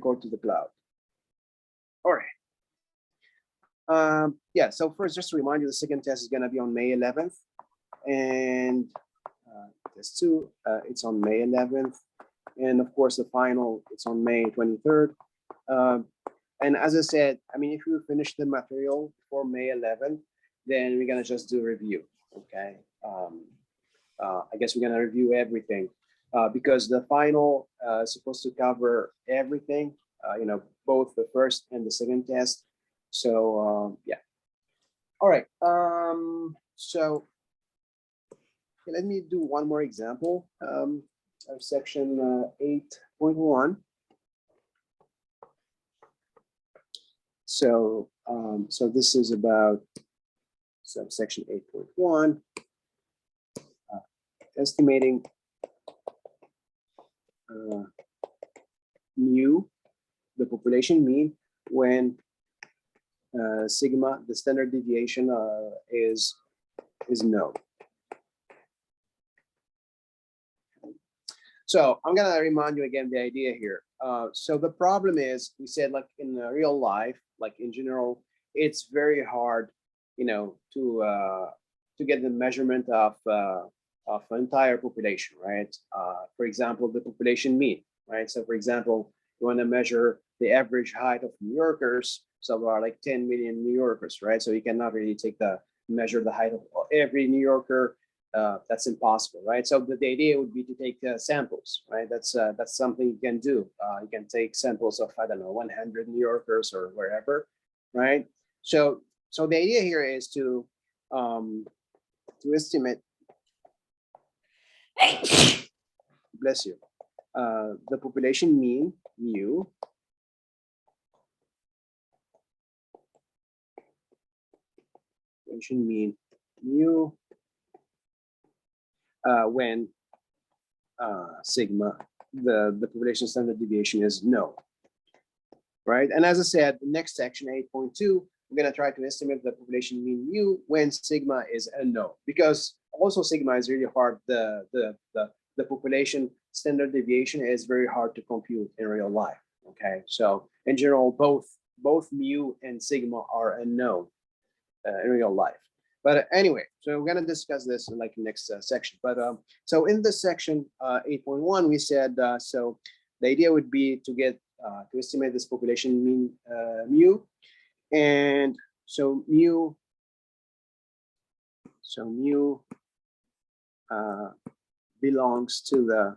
go to the cloud. All right. Yeah, so first, just to remind you, the second test is going to be on May 11th. And test 2, it's on May 11th. And of course, the final, it's on May 23rd. And as I said, I mean, if you finish the material before May 11th, then we're going to just do a review, okay? I guess we're going to review everything because the final is supposed to cover everything, you know, both the first and the second test. So, yeah. All right. So let me do one more example of section 8.1. So, so this is about subsection 8.1, estimating mu, the population mean, when sigma, the standard deviation, is known. So I'm gonna remind you again the idea here. So the problem is, we said, like in real life, like in general, it's very hard, you know, to get the measurement of entire population, right? For example, the population mean, right? So for example, you want to measure the average height of New Yorkers. So there are like 10 million New Yorkers, right? So you cannot really measure the height of every New Yorker. That's impossible, right? So the idea would be to take samples, right? That's something you can do. You can take samples of, I don't know, 100 New Yorkers or wherever, right? So the idea here is to estimate, bless you, the population mean, mu, population mean, mu, when sigma, the population standard deviation, is known, right? And as I said, the next section, 8.2, we're going to try to estimate the population mean mu when sigma is unknown, because also sigma is really hard. The population standard deviation is very hard to compute in real life. Okay, so in general, both mu and sigma are unknown in real life. But anyway, so we're going to discuss this in like next section. But so in this section 8.1, we said so the idea would be to get to estimate this population mean mu, and so mu belongs to the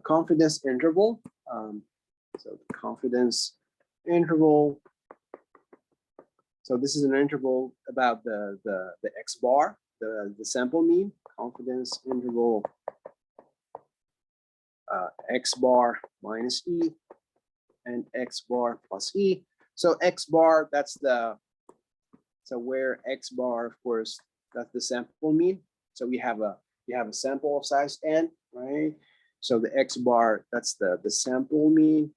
confidence interval. So the confidence interval. So this is an interval about the X bar, the sample mean, confidence interval X bar minus E and X bar plus E. So X bar, that's where X bar, of course, that's the sample mean. So you have a sample of size N, right? So the X bar, that's the sample mean.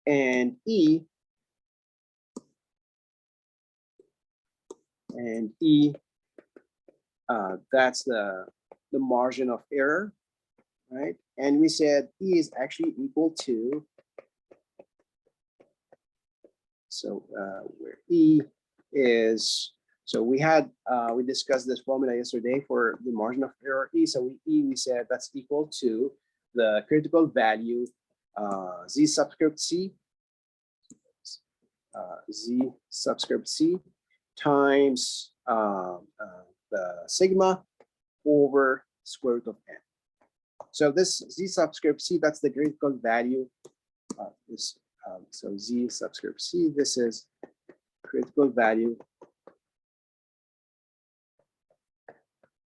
And E, that's the margin of error, right? And we said E is actually equal to, so where E is, so we discussed this formula yesterday for the margin of error E. So we said that's equal to the critical value Z subscript C, Z subscript C times the sigma over square root of n. So this Z subscript C, that's the critical value. So Z subscript C, this is critical value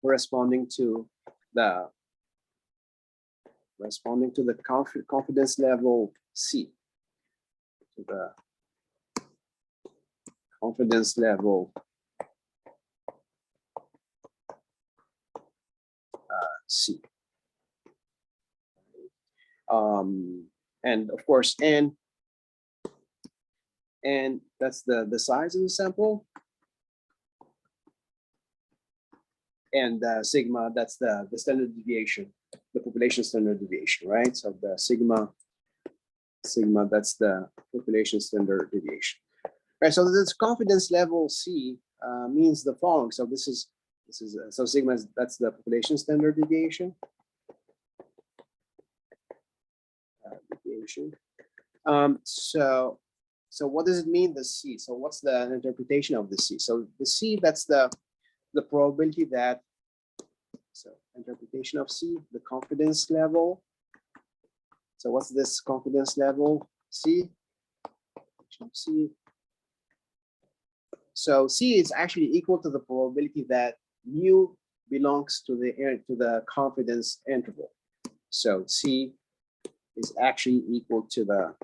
corresponding to the confidence level C. To the confidence level C. And of course, N that's the size of the sample. And sigma, that's the standard deviation, the population standard deviation, right? So the sigma, that's the population standard deviation. Right, so this confidence level C means the following. So this is so sigma is, that's the population standard deviation. So what does it mean, the C? So what's the interpretation of the C? So the C, that's the probability that, so interpretation of C, the confidence level. So what's this confidence level? C. So C is actually equal to the probability that mu belongs to the confidence interval. So C is actually equal to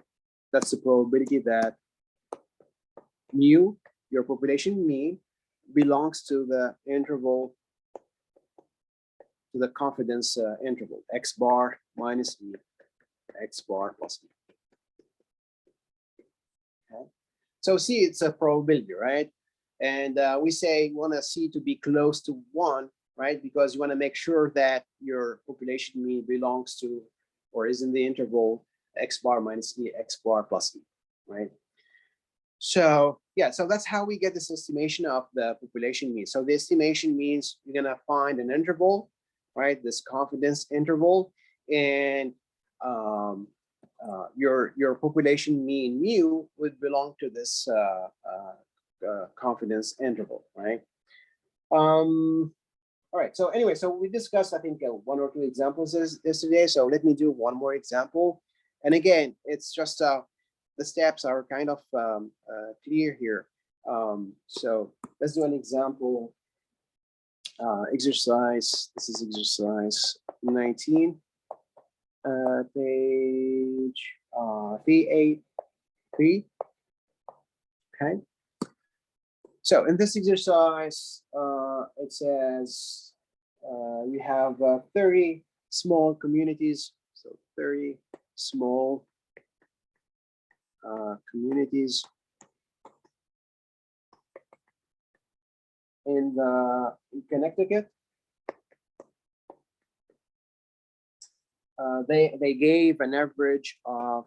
that's the probability that mu, your population mean, belongs to the interval, to the confidence interval, X bar minus E, X bar plus E. Okay. So C, it's a probability, right? And we say we want C to be close to 1, right? Because you want to make sure that your population mean belongs to or is in the interval X bar minus E, X bar plus E, right? So yeah, so that's how we get this estimation of the population mean. So the estimation means you're gonna find an interval, right? This confidence interval, and your population mean mu would belong to this confidence interval, right? All right. So anyway, so we discussed, I think, 1 or 2 examples yesterday. So let me do one more example. And again, it's just the steps are kind of clear here. So let's do an example exercise. This is exercise 19, page 383. Okay. So in this exercise, it says we have 30 small communities. So 30 small communities in Connecticut. They gave an average of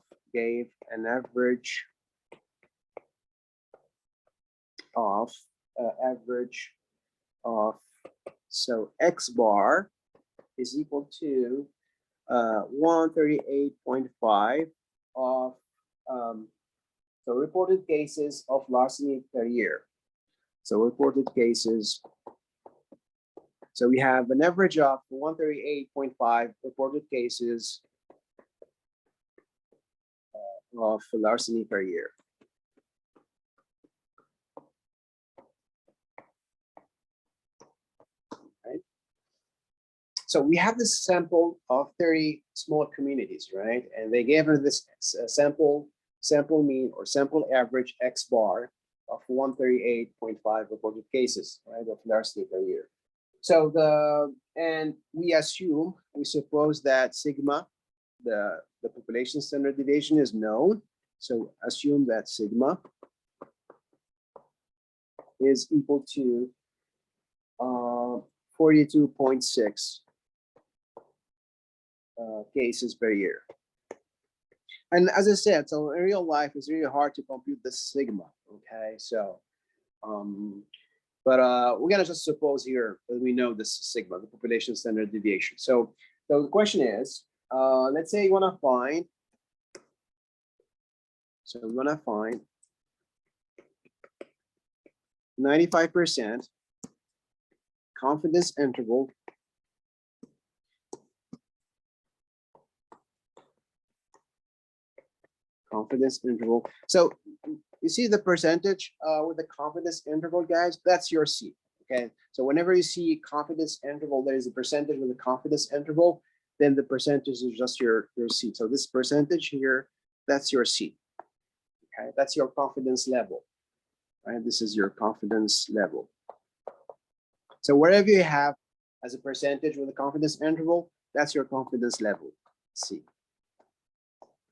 so X bar is equal to 138.5 of so reported cases of larceny per year. So reported cases. So we have an average of 138.5 reported cases of larceny per year. Right. So we have this sample of 30 small communities, right? And they gave us this sample mean or sample average X bar of 138.5 reported cases, right, of larceny per year. So we suppose that sigma, the population standard deviation, is known. So assume that sigma is equal to 42.6 cases per year. And as I said, so in real life, it's really hard to compute the sigma. Okay, so but we're gonna just suppose here that we know this sigma, the population standard deviation. So the question is, let's say you want to find. So we want to find 95% confidence interval So you see the percentage with the confidence interval, guys, that's your C. Okay, so whenever you see confidence interval, there is a percentage with the confidence interval, then the percentage is just your C. So this percentage here, that's your C. Okay, that's your confidence level, right? This is your confidence level. So wherever you have as a percentage with a confidence interval, that's your confidence level, C.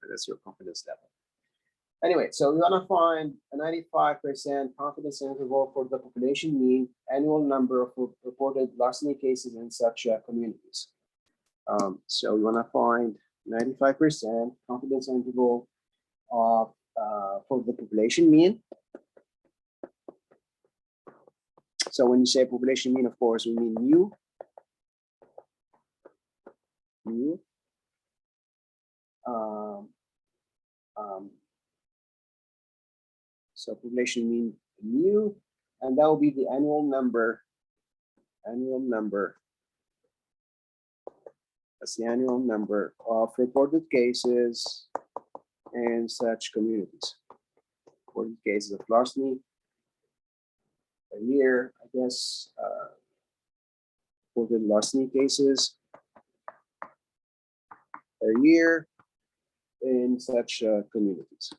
That's your confidence level. Anyway, so we want to find a 95% confidence interval for the population mean annual number of reported larceny cases in such communities. So we want to find 95% confidence interval of for the population mean. So when you say population mean, of course, we mean mu. So population mean mu, and that will be the annual number. That's the annual number of reported cases in such communities. Reported cases of larceny a year, I guess. Reported larceny cases a year in such communities.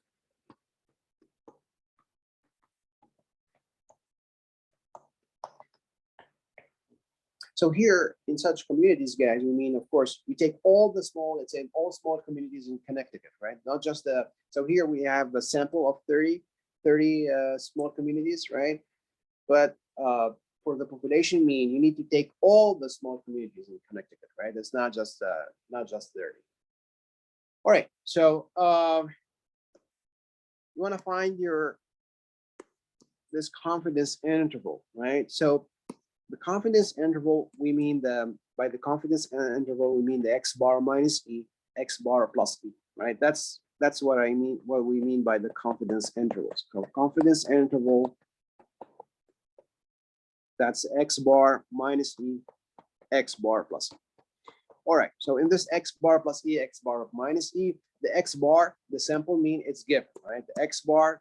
So here in such communities, guys, we mean, of course, we take all the small, let's say all small communities in Connecticut, right? Not just the, so here we have a sample of 30 small communities, right? But for the population mean, you need to take all the small communities in Connecticut, right? It's not just 30. All right, so you want to find this confidence interval, right? So the confidence interval, we mean by the confidence interval, we mean the X bar minus E, X bar plus E, right? That's what I mean, what we mean by the confidence intervals. So confidence interval, that's X bar minus E, X bar plus E. All right, so in this X bar plus E, X bar minus E, the X bar, the sample mean, it's given, right? The X bar,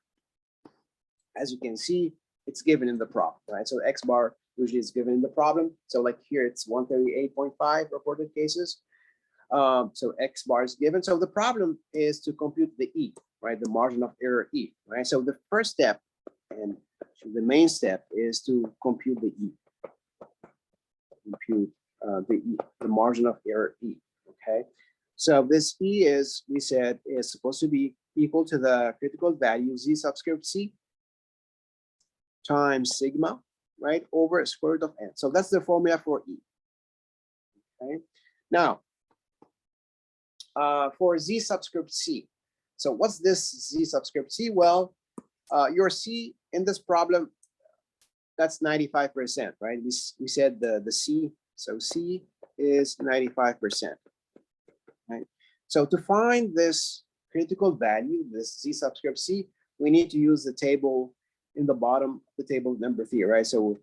as you can see, it's given in the problem, right? So X bar usually is given in the problem. So like here, it's 138.5 reported cases. So X bar is given. So the problem is to compute the E, right? The margin of error E, right? So the first step and the main step is to compute the E. Compute the margin of error E, okay? So this E is, we said, is supposed to be equal to the critical value Z subscript C times sigma, right, over square root of n. So that's the formula for E. Okay. Now, for Z subscript C. So what's this Z subscript C? Well, your C in this problem, that's 95%, right? We said the C, so C is 95%, right? So to find this critical value, this Z subscript C, we need to use the table in the bottom, the table number 3, right? So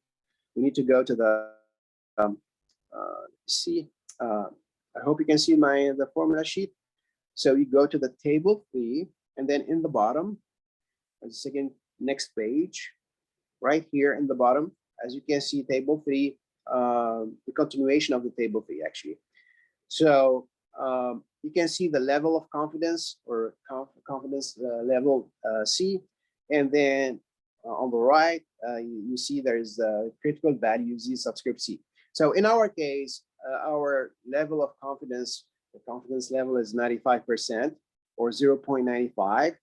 we need to go to the I hope you can see the formula sheet. So you go to the table 3, and then in the bottom, next page, right here in the bottom, as you can see, table 3, the continuation of the table 3 actually. So you can see the level of confidence or confidence level C, and then on the right, you see there's the critical value Z subscript C. So in our case, our level of confidence, the confidence level is 95% or 0.95.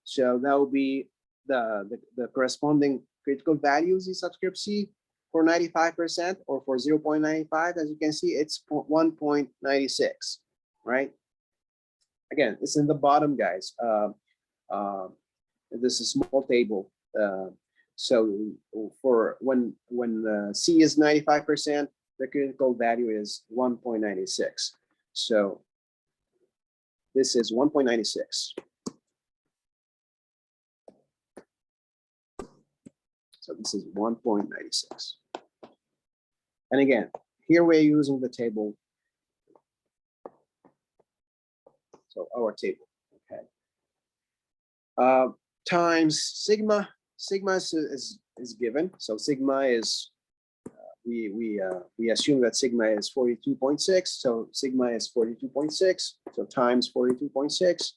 So that will be the corresponding critical value Z subscript C for 95%, or for 0.95, as you can see, it's 1.96, right? Again, it's in the bottom, guys. This is a small table. So for when C is 95%, the critical value is 1.96. So this is 1.96. So this is 1.96. And again, here we're using the table. So our table, okay. Times sigma. Sigma is given. So sigma is, we assume that sigma is 42.6. So sigma is 42.6. So times 42.6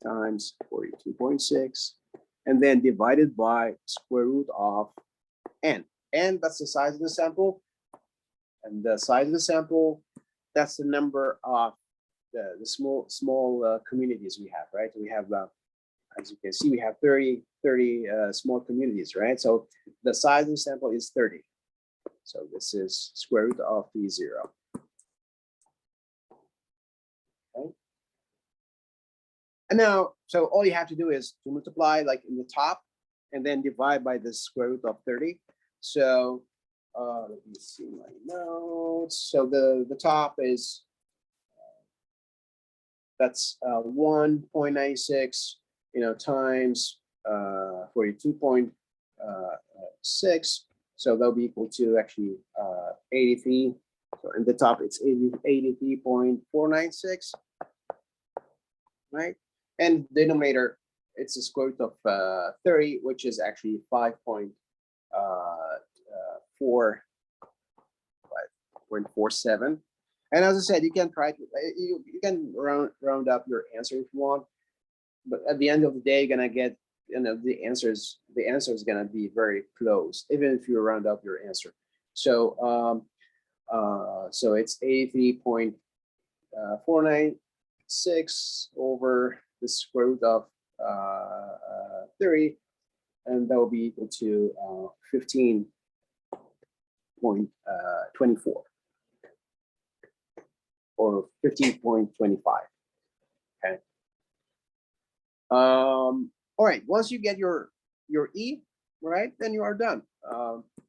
times 42.6. And then divided by square root of n. N, that's the size of the sample. And the size of the sample, that's the number of the small communities we have, right? We have as you can see, we have 30 small communities, right? So the size of the sample is 30. So this is square root of P0. Okay. And now, so all you have to do is to multiply like in the top and then divide by the square root of 30. So let me see my notes. So the top is, that's 1.96, times 42.6. So that'll be equal to actually 83. So in the top, it's 83.496, right? And denominator, it's the square root of 30, which is actually 5.47. And as I said, you can try to, you can round up your answer if you want, but at the end of the day, you're gonna get, the answer is gonna be very close, even if you round up your answer. So so it's 83.496 over the square root of 30, and that will be equal to 15.24 or 15.25. Okay. All right. Once you get your E, right, then you are done.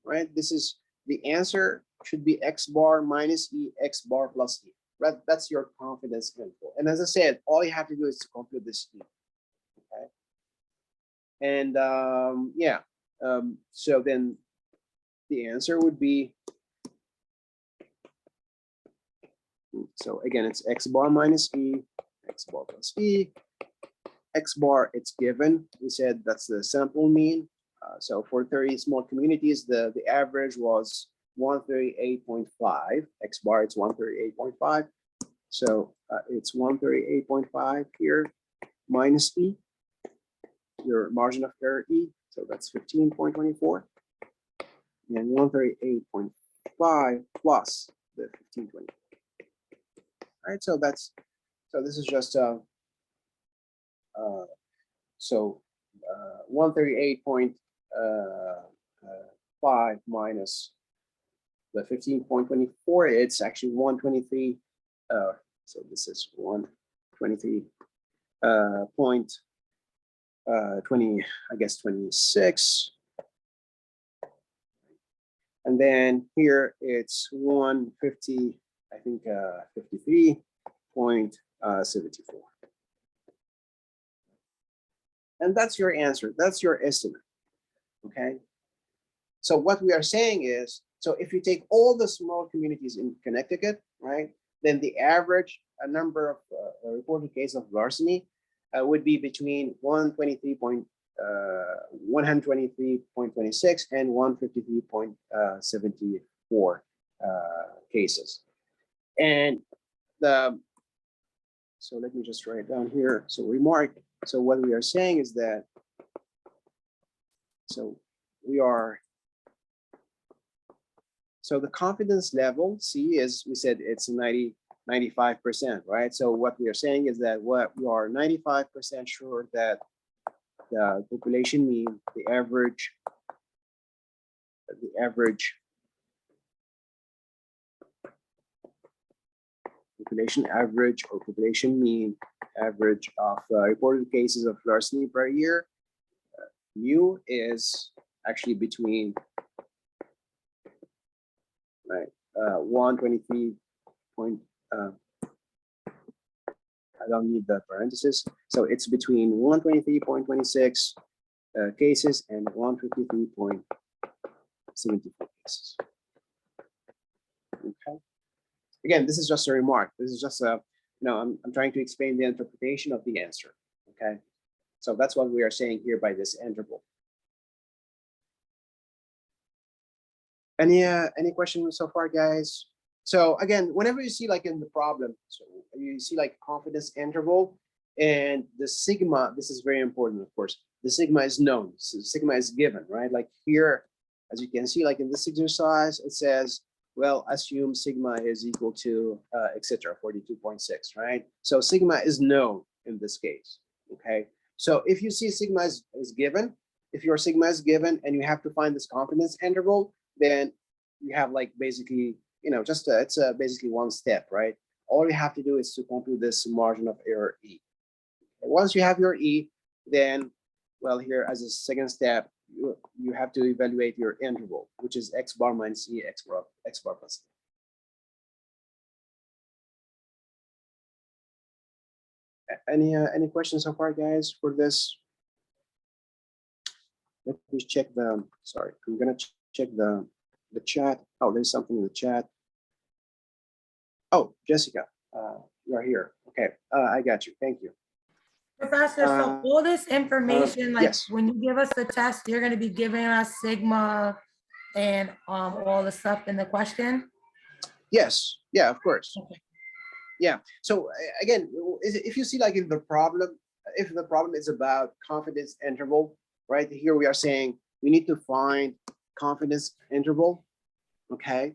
Right. This is the answer should be X bar minus E, X bar plus E. Right. That's your confidence interval. And as I said, all you have to do is to compute this E. Okay. And yeah. So then the answer would be, so again, it's X bar minus E, X bar plus E. X bar, it's given. We said that's the sample mean. So for 30 small communities, the average was 138.5. X bar, it's 138.5. So it's 138.5 here minus E, your margin of error E. So that's 15.24. And 138.5 plus the 15.24. Right, so this is just 138.5 minus the 15.24. It's actually 123. So this is 123 point 20, I guess 26. And then here it's 150. I think 53.74. And that's your answer. That's your estimate. Okay. So what we are saying is, so if you take all the small communities in Connecticut, right, then the average number of reported cases of larceny would be between 123.26 and 153.74 cases. And so let me just write it down here. So remark. So what we are saying is that, so the confidence level C is, we said it's 95%, right? So what we are saying is that we are 95% sure that the population mean, the average population average or population mean average of reported cases of larceny per year, mu is actually between 123 point, I don't need the parenthesis, so it's between 123.26 cases and 153.74 cases. Okay. Again, this is just a remark. This is just a, I'm trying to explain the interpretation of the answer. Okay. So that's what we are saying here by this interval. Any questions so far, guys? So again, whenever you see like in the problem, so you see like confidence interval and the sigma, this is very important, of course. The sigma is known, so sigma is given, right? Like here, as you can see, like in this exercise, it says, well, assume sigma is equal to, etc., 42.6, right? So sigma is known in this case, okay? So if you see sigma is given, if your sigma is given and you have to find this confidence interval, then you have like basically, just it's basically one step, right? All you have to do is to compute this margin of error E. Once you have your E, then, well, here as a second step, you have to evaluate your interval, which is x bar minus E, x bar plus E. Any questions so far, guys, for this? Let me check sorry, I'm gonna check the chat. Oh, there's something in the chat. Oh, Jessica, you're here. Okay, I got you. Thank you. Professor, so all this information, like yes. when you give us the test, you're going to be giving us sigma and all the stuff in the question? Yes, yeah, of course. Okay. Yeah, so again, if you see like if the problem is about confidence interval, right? Here we are saying we need to find confidence interval, okay?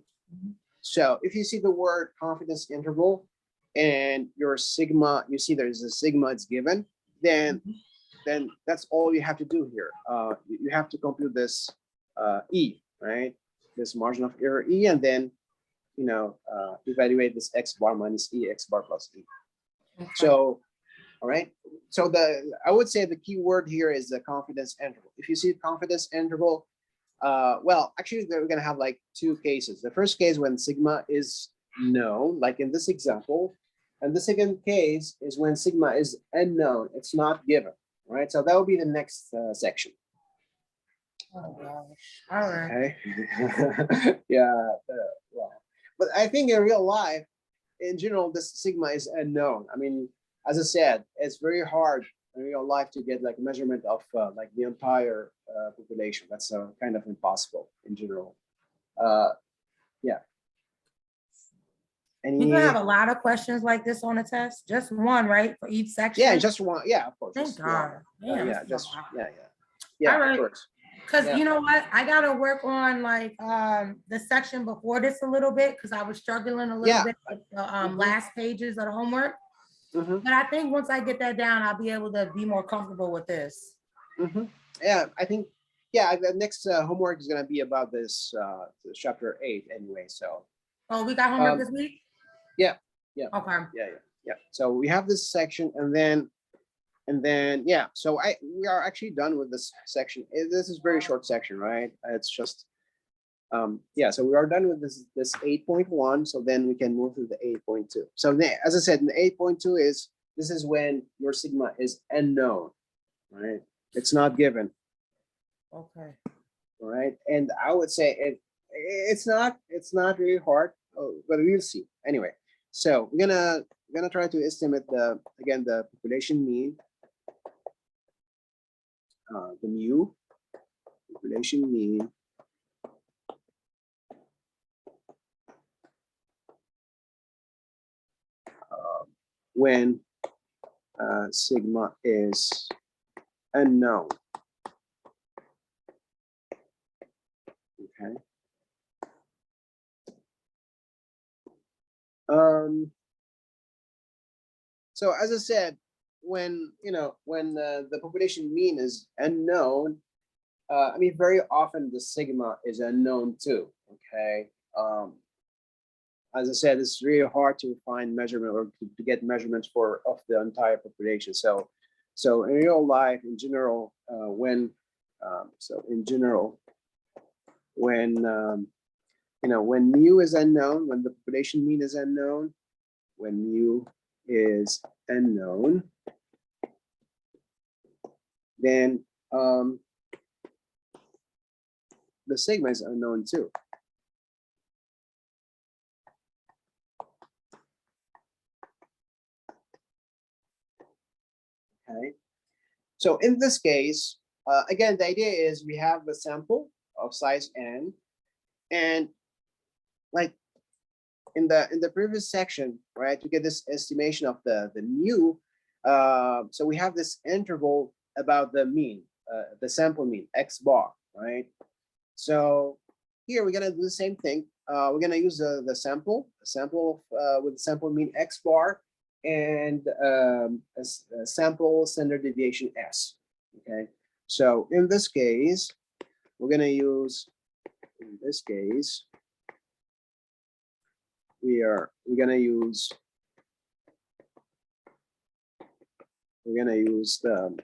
So if you see the word confidence interval and your sigma, you see there's a sigma it's given, then that's all you have to do here. You have to compute this E, right? This margin of error E, and then evaluate this x bar minus E, x bar plus E. Okay. So, all right. So I would say the key word here is the confidence interval. If you see confidence interval, well, actually, we're going to have like two cases. The first case when sigma is known, like in this example, and the second case is when sigma is unknown. It's not given, right? So that will be the next section. Oh gosh. All right. Okay. Yeah. Well, but I think in real life, in general, this sigma is unknown. I mean, as I said, it's very hard in real life to get like measurement of like the entire population. That's kind of impossible in general. Yeah. You can have a lot of questions like this on a test. Just one, right, for each section? Yeah, just one. Yeah, of course. Thank God. Yeah, just yeah. All right. Of course. Because you know what, I gotta work on like the section before this a little bit because I was struggling a little bit with the last pages of the homework. But I think once I get that down, I'll be able to be more comfortable with this. Yeah, I think the next homework is gonna be about this chapter 8 anyway. So. Oh, we got homework this week? Yeah. Okay. Yeah. So we have this section, and then yeah. So we are actually done with this section. This is very short section, right? It's just yeah. So we are done with this 8.1. So then we can move to the 8.2. So as I said, in the 8.2 this is when your sigma is unknown, right? It's not given. Okay. All right, and I would say it's not really hard, but we'll see anyway. So we're gonna try to estimate the population mean, the mu population mean when sigma is unknown. Okay. So as I said, when the population mean is unknown, I mean very often the sigma is unknown too. Okay. As I said, it's really hard to find measurement or to get measurements of the entire population. So in real life, in general, when when mu is unknown, when the population mean is unknown, when mu is unknown, then the sigma is unknown too. Okay. So in this case, again, the idea is we have a sample of size n, and like in the previous section, right, to get this estimation of the mu, so we have this interval about the mean, the sample mean, x bar, right? So here we're gonna do the same thing. We're gonna use the sample with the sample mean x bar, and a sample standard deviation S. Okay, so in this case, we're gonna use, in this case, we're gonna use the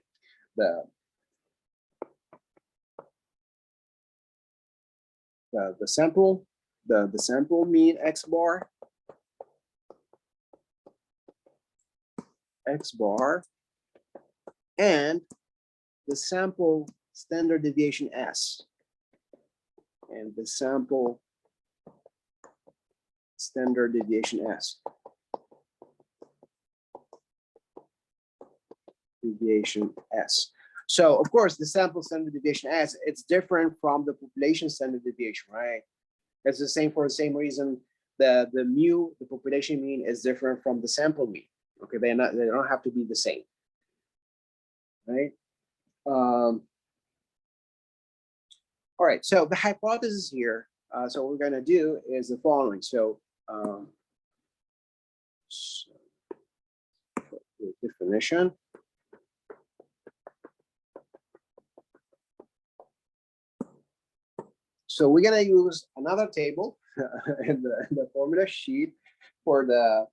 the sample mean X bar and the sample standard deviation S, and the sample standard deviation S. So of course, the sample standard deviation S, it's different from the population standard deviation, right? It's the same for the same reason. The mu, the population mean, is different from the sample mean. Okay, they don't have to be the same, right? All right, so the hypothesis here, so what we're gonna do is the following. So, the definition. So we're gonna use another table in the formula sheet for the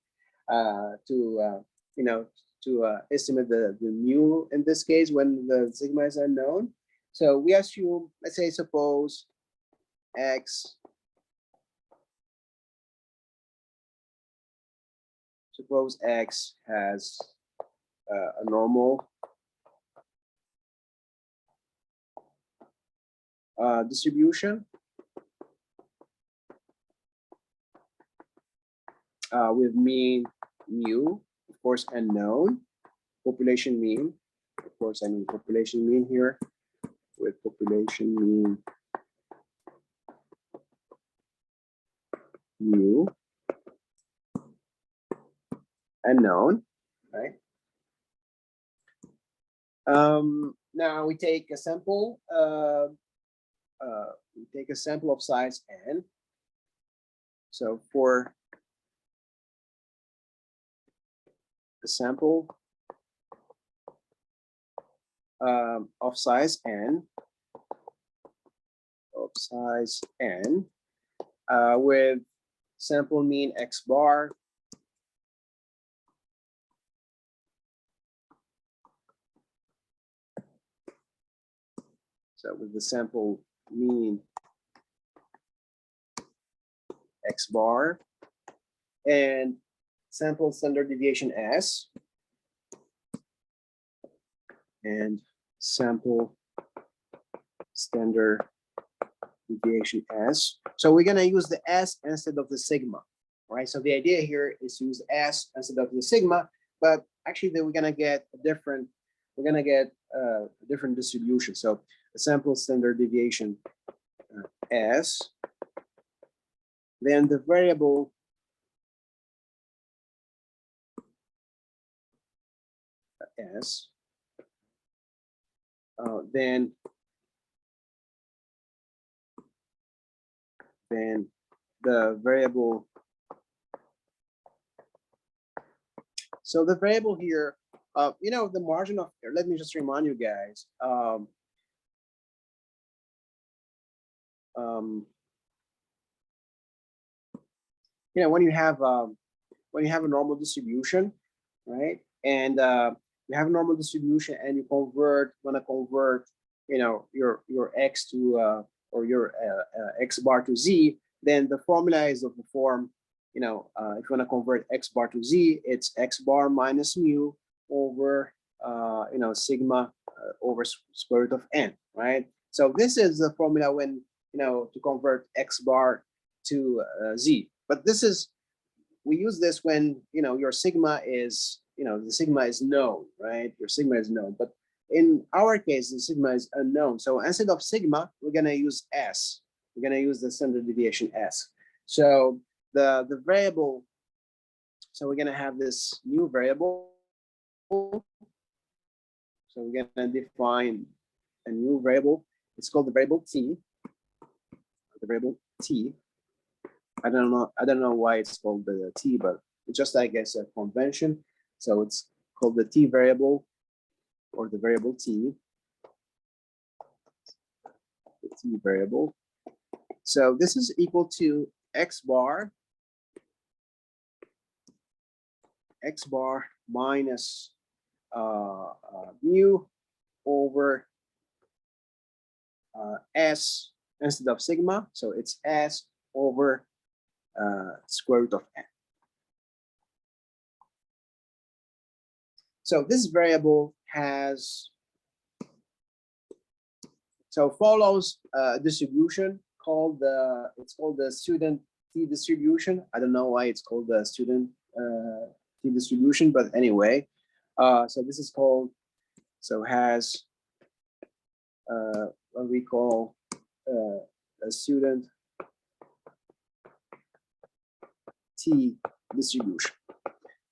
to estimate the mu in this case when the sigma is unknown. So we assume, let's say, suppose X has a normal distribution with mean mu, of course, unknown, population mean, of course, I mean population mean here, with population mean mu, unknown, right? Now we take a sample. We take a sample of size n. So for the sample of size n, with sample mean X bar, so with the sample mean X bar and sample standard deviation S and sample standard deviation S. So we're gonna use the S instead of the sigma, right? So the idea here is to use S instead of the sigma, but actually then we're gonna get a different distribution. So the sample standard deviation S, then the variable S, then the variable. So the variable here, the margin of error, let me just remind you guys, when you have a normal distribution, right? And you have a normal distribution and you want to convert, your X to, or your X bar to Z, then the formula is of the form, if you want to convert X bar to Z, it's X bar minus mu over, sigma over square root of n, right? So this is the formula when, to convert X bar to Z. But we use this when, your sigma is, the sigma is known, right? Your sigma is known. But in our case, the sigma is unknown. So instead of sigma, we're going to use S. We're going to use the standard deviation S. So the variable, so we're going to have this new variable. So we're going to define a new variable. It's called the variable T. The variable T. I don't know why it's called the T, but it's just, I guess, a convention. So it's called the t variable, or the variable t, the t variable. So this is equal to x bar minus mu over s instead of sigma. So it's s over square root of n. So this variable has, so follows a distribution called it's called the student t distribution. I don't know why it's called the student t distribution, but anyway, so this is called, so has what we call a student t distribution.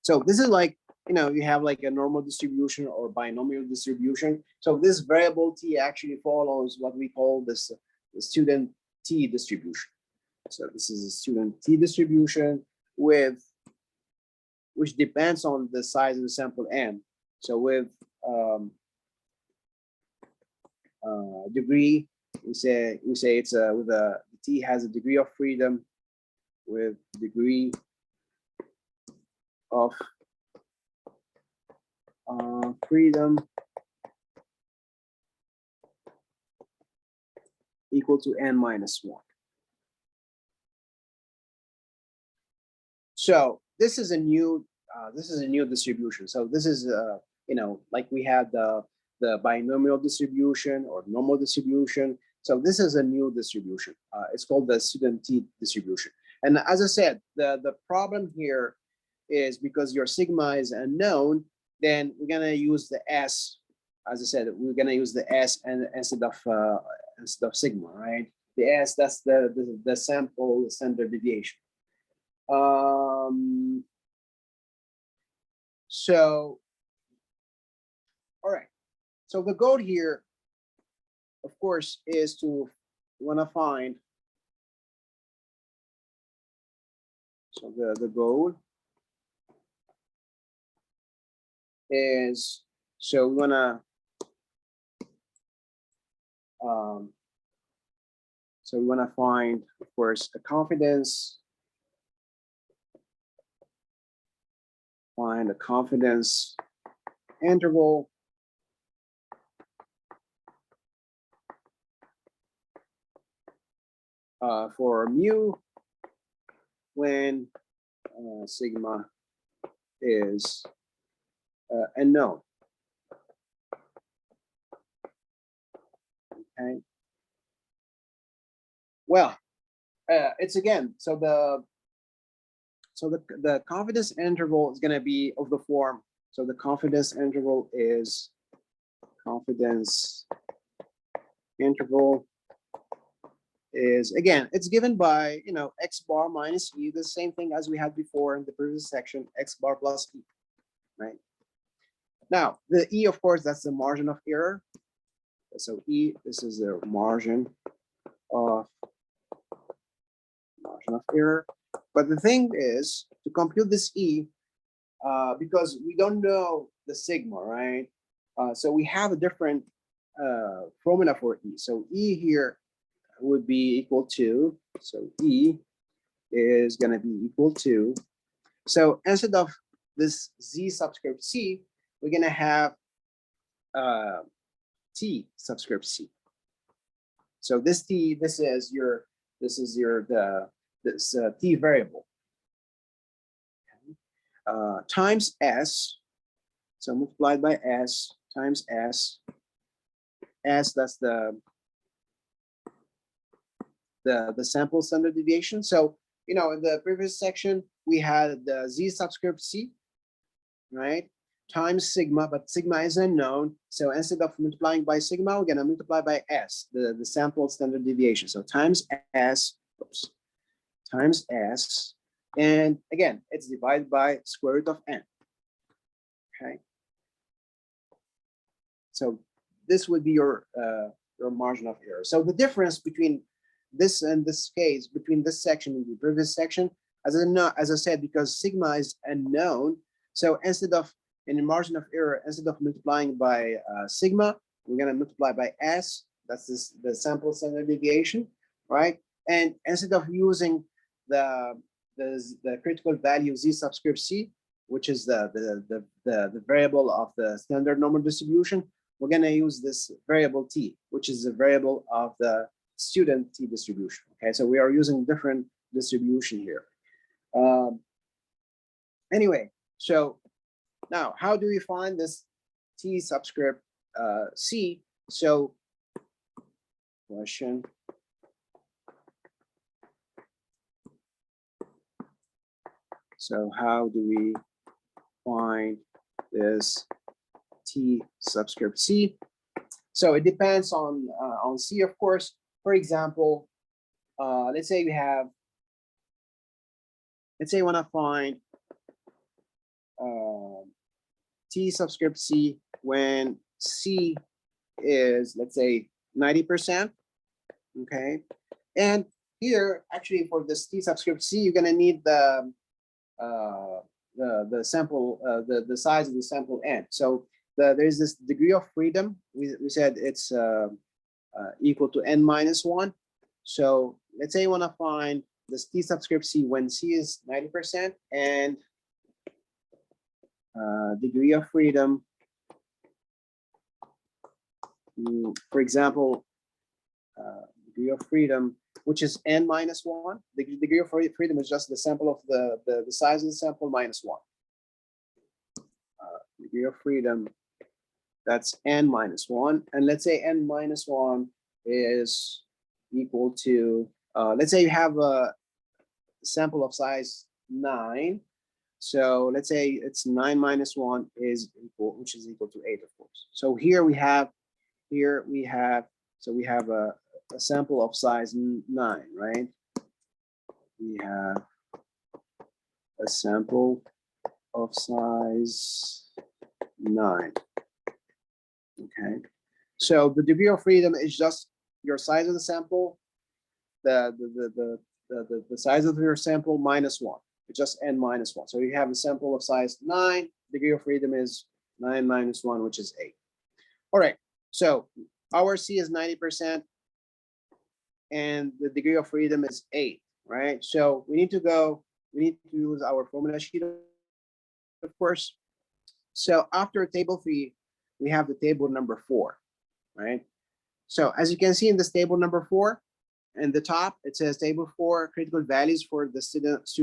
So this is like, you know, you have like a normal distribution or binomial distribution. So this variable t actually follows what we call this the student t distribution. So this is a student t distribution with, which depends on the size of the sample n. So with degree, we say it's with a t has a degree of freedom with degree of freedom equal to n minus 1. So this is a new distribution. So this is you know, like we had the binomial distribution or normal distribution. So this is a new distribution. It's called the student t distribution. And as I said, the problem here is because your sigma is unknown, then we're gonna use the s. As I said, we're gonna use the s and instead of sigma, right? The s, that's the sample standard deviation. So, all right. So the goal here, of course, is to want to find. So the goal is, so we want to so we want to find, of course, a confidence, find a confidence interval for mu when sigma is unknown. Okay. Well, it's again, so the confidence interval is going to be of the form. So the confidence interval is again, it's given by, you know, x bar minus e, the same thing as we had before in the previous section, x bar plus e, right? Now the e, of course, that's the margin of error. So e, this is the margin of error. But the thing is, to compute this e, because we don't know the sigma, right? So we have a different formula for e. So e here would be equal to, so e is going to be equal to, so instead of this z subscript c, we're going to have t subscript c. So this t, this is your t variable, times s, so multiplied by s times s, that's the sample standard deviation. So, you know, in the previous section, we had the z subscript c, right, times sigma, but sigma is unknown. So instead of multiplying by sigma, we're gonna multiply by s, the sample standard deviation. So times s, times s, and again, it's divided by square root of n. Okay. So this would be your margin of error. So the difference between this and this case, between this section and the previous section, as I said, because sigma is unknown, so instead of And in margin of error, instead of multiplying by sigma, we're going to multiply by S. That's the sample standard deviation, right? And instead of using the critical value Z subscript C, which is the variable of the standard normal distribution, we're going to use this variable T, which is the variable of the student T distribution. Okay, so we are using different distribution here. Anyway, so now how do we find this T subscript C? So question. So how do we find this T subscript C? So it depends on C, of course. For example, let's say we have, let's say I want to find T subscript C when C is, let's say, 90%. Okay, and here actually for this T subscript C, you're gonna need the sample, the size of the sample n. So there's this degree of freedom. We said it's equal to n minus 1. So let's say you want to find this T subscript C when C is 90% and degree of freedom. For example, degree of freedom, which is n minus 1. The degree of freedom is just the sample of the size of the sample minus 1. Degree of freedom, that's n minus 1. And let's say n minus 1 is equal to, let's say you have a sample of size 9. So let's say it's 9 minus 1 is equal, which is equal to 8, of course. So here we have a sample of size 9, right? We have a sample of size 9. Okay, so the degree of freedom is just your size of the sample, the size of your sample minus 1. It's just n minus 1. So you have a sample of size 9. Degree of freedom is 9 minus 1, which is 8. All right. So our C is 90%, and the degree of freedom is 8, right? So we need to use our formula sheet, of course. So after table 3, we have the table number 4, right? So as you can see in this table number 4, in the top, it says table 4 critical values for the student's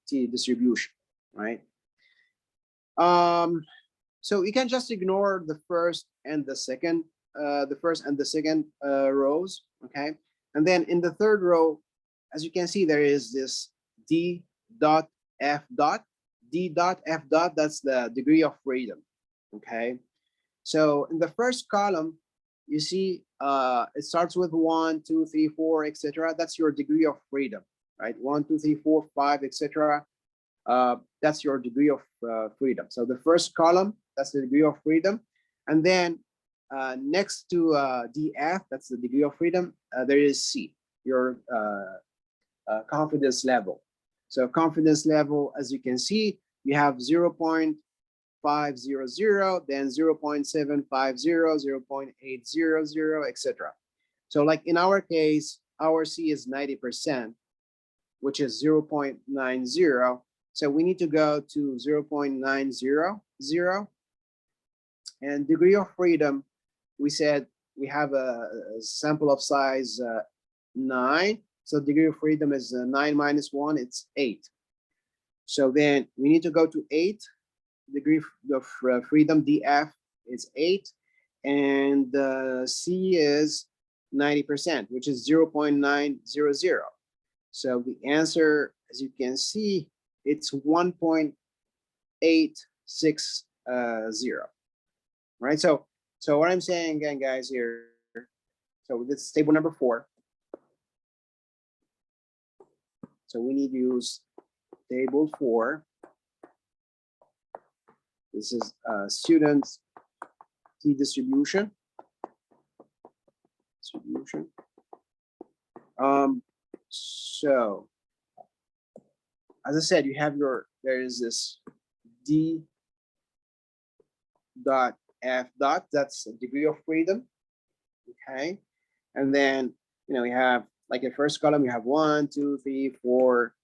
T distribution, right? So you can just ignore the first and the second rows, okay? And then in the third row, as you can see, there is this D dot F dot. D dot F dot, that's the degree of freedom, okay? So in the first column, you see it starts with 1, 2, 3, 4, etc. That's your degree of freedom, right? 1, 2, 3, 4, 5, etc. That's your degree of freedom. So the first column, that's the degree of freedom. And then next to DF, that's the degree of freedom, there is C, your confidence level. So confidence level, as you can see, you have 0.500, then 0.750, 0.800, etc. So like in our case, our C is 90%, which is 0.90. So we need to go to 0.900. And degree of freedom, we said we have a sample of size 9. So degree of freedom is 9 minus 1, it's 8. So then we need to go to 8. Degree of freedom, DF, is 8. And C is 90%, which is 0.900. So the answer, as you can see, it's 1.860. Right? So what I'm saying again, guys, here, so this is table number 4. So we need to use table 4. This is students T distribution. So as I said, you have there is this D dot f dot, that's a degree of freedom. Okay, and then we have like a first column, you have 1, 2, 3, 4,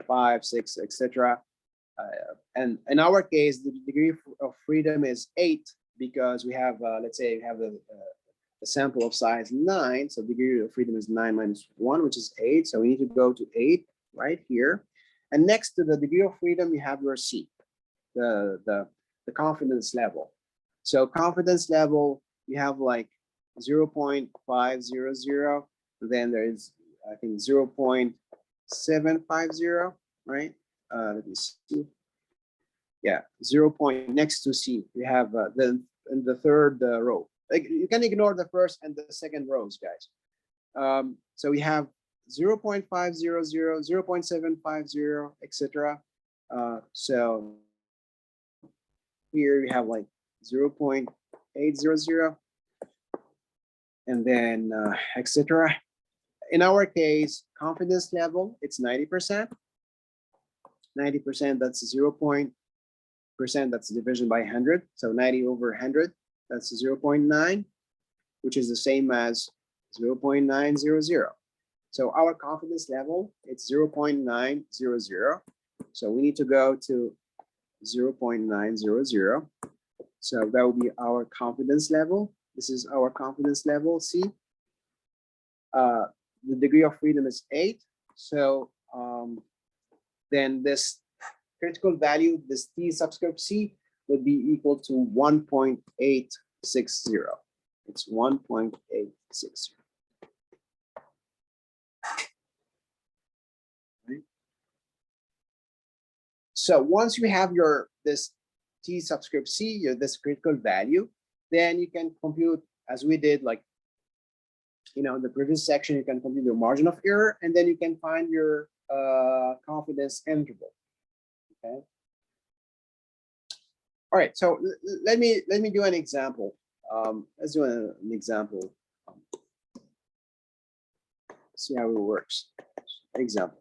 5, 6, etc. And in our case, the degree of freedom is 8 because we have, let's say, we have a sample of size 9. So degree of freedom is 9 minus 1, which is 8. So we need to go to 8 right here. And next to the degree of freedom, you have your C, the confidence level. So confidence level, you have like 0.500. Then there is, I think, 0.750, right? Let me see. Yeah, 0 point next to C. We have in the third row. Like, you can ignore the first and the second rows, guys. So we have 0.500, 0.750, etc. So here we have like 0.800, and then etc. In our case, confidence level, it's 90%. 90%, that's 0.% that's division by 100. So 90 over 100, that's 0.9, which is the same as 0.900. So our confidence level, it's 0.900. So we need to go to 0.900. So that will be our confidence level. This is our confidence level, C. The degree of freedom is 8. So then this critical value, this T subscript C, would be equal to 1.860. It's 1.860. Right? So once you have this T subscript C, this critical value, then you can compute, as we did, like the previous section, you can compute your margin of error, and then you can find your confidence interval. Okay. All right. So let me do an example. Let's do an example. See how it works. Example.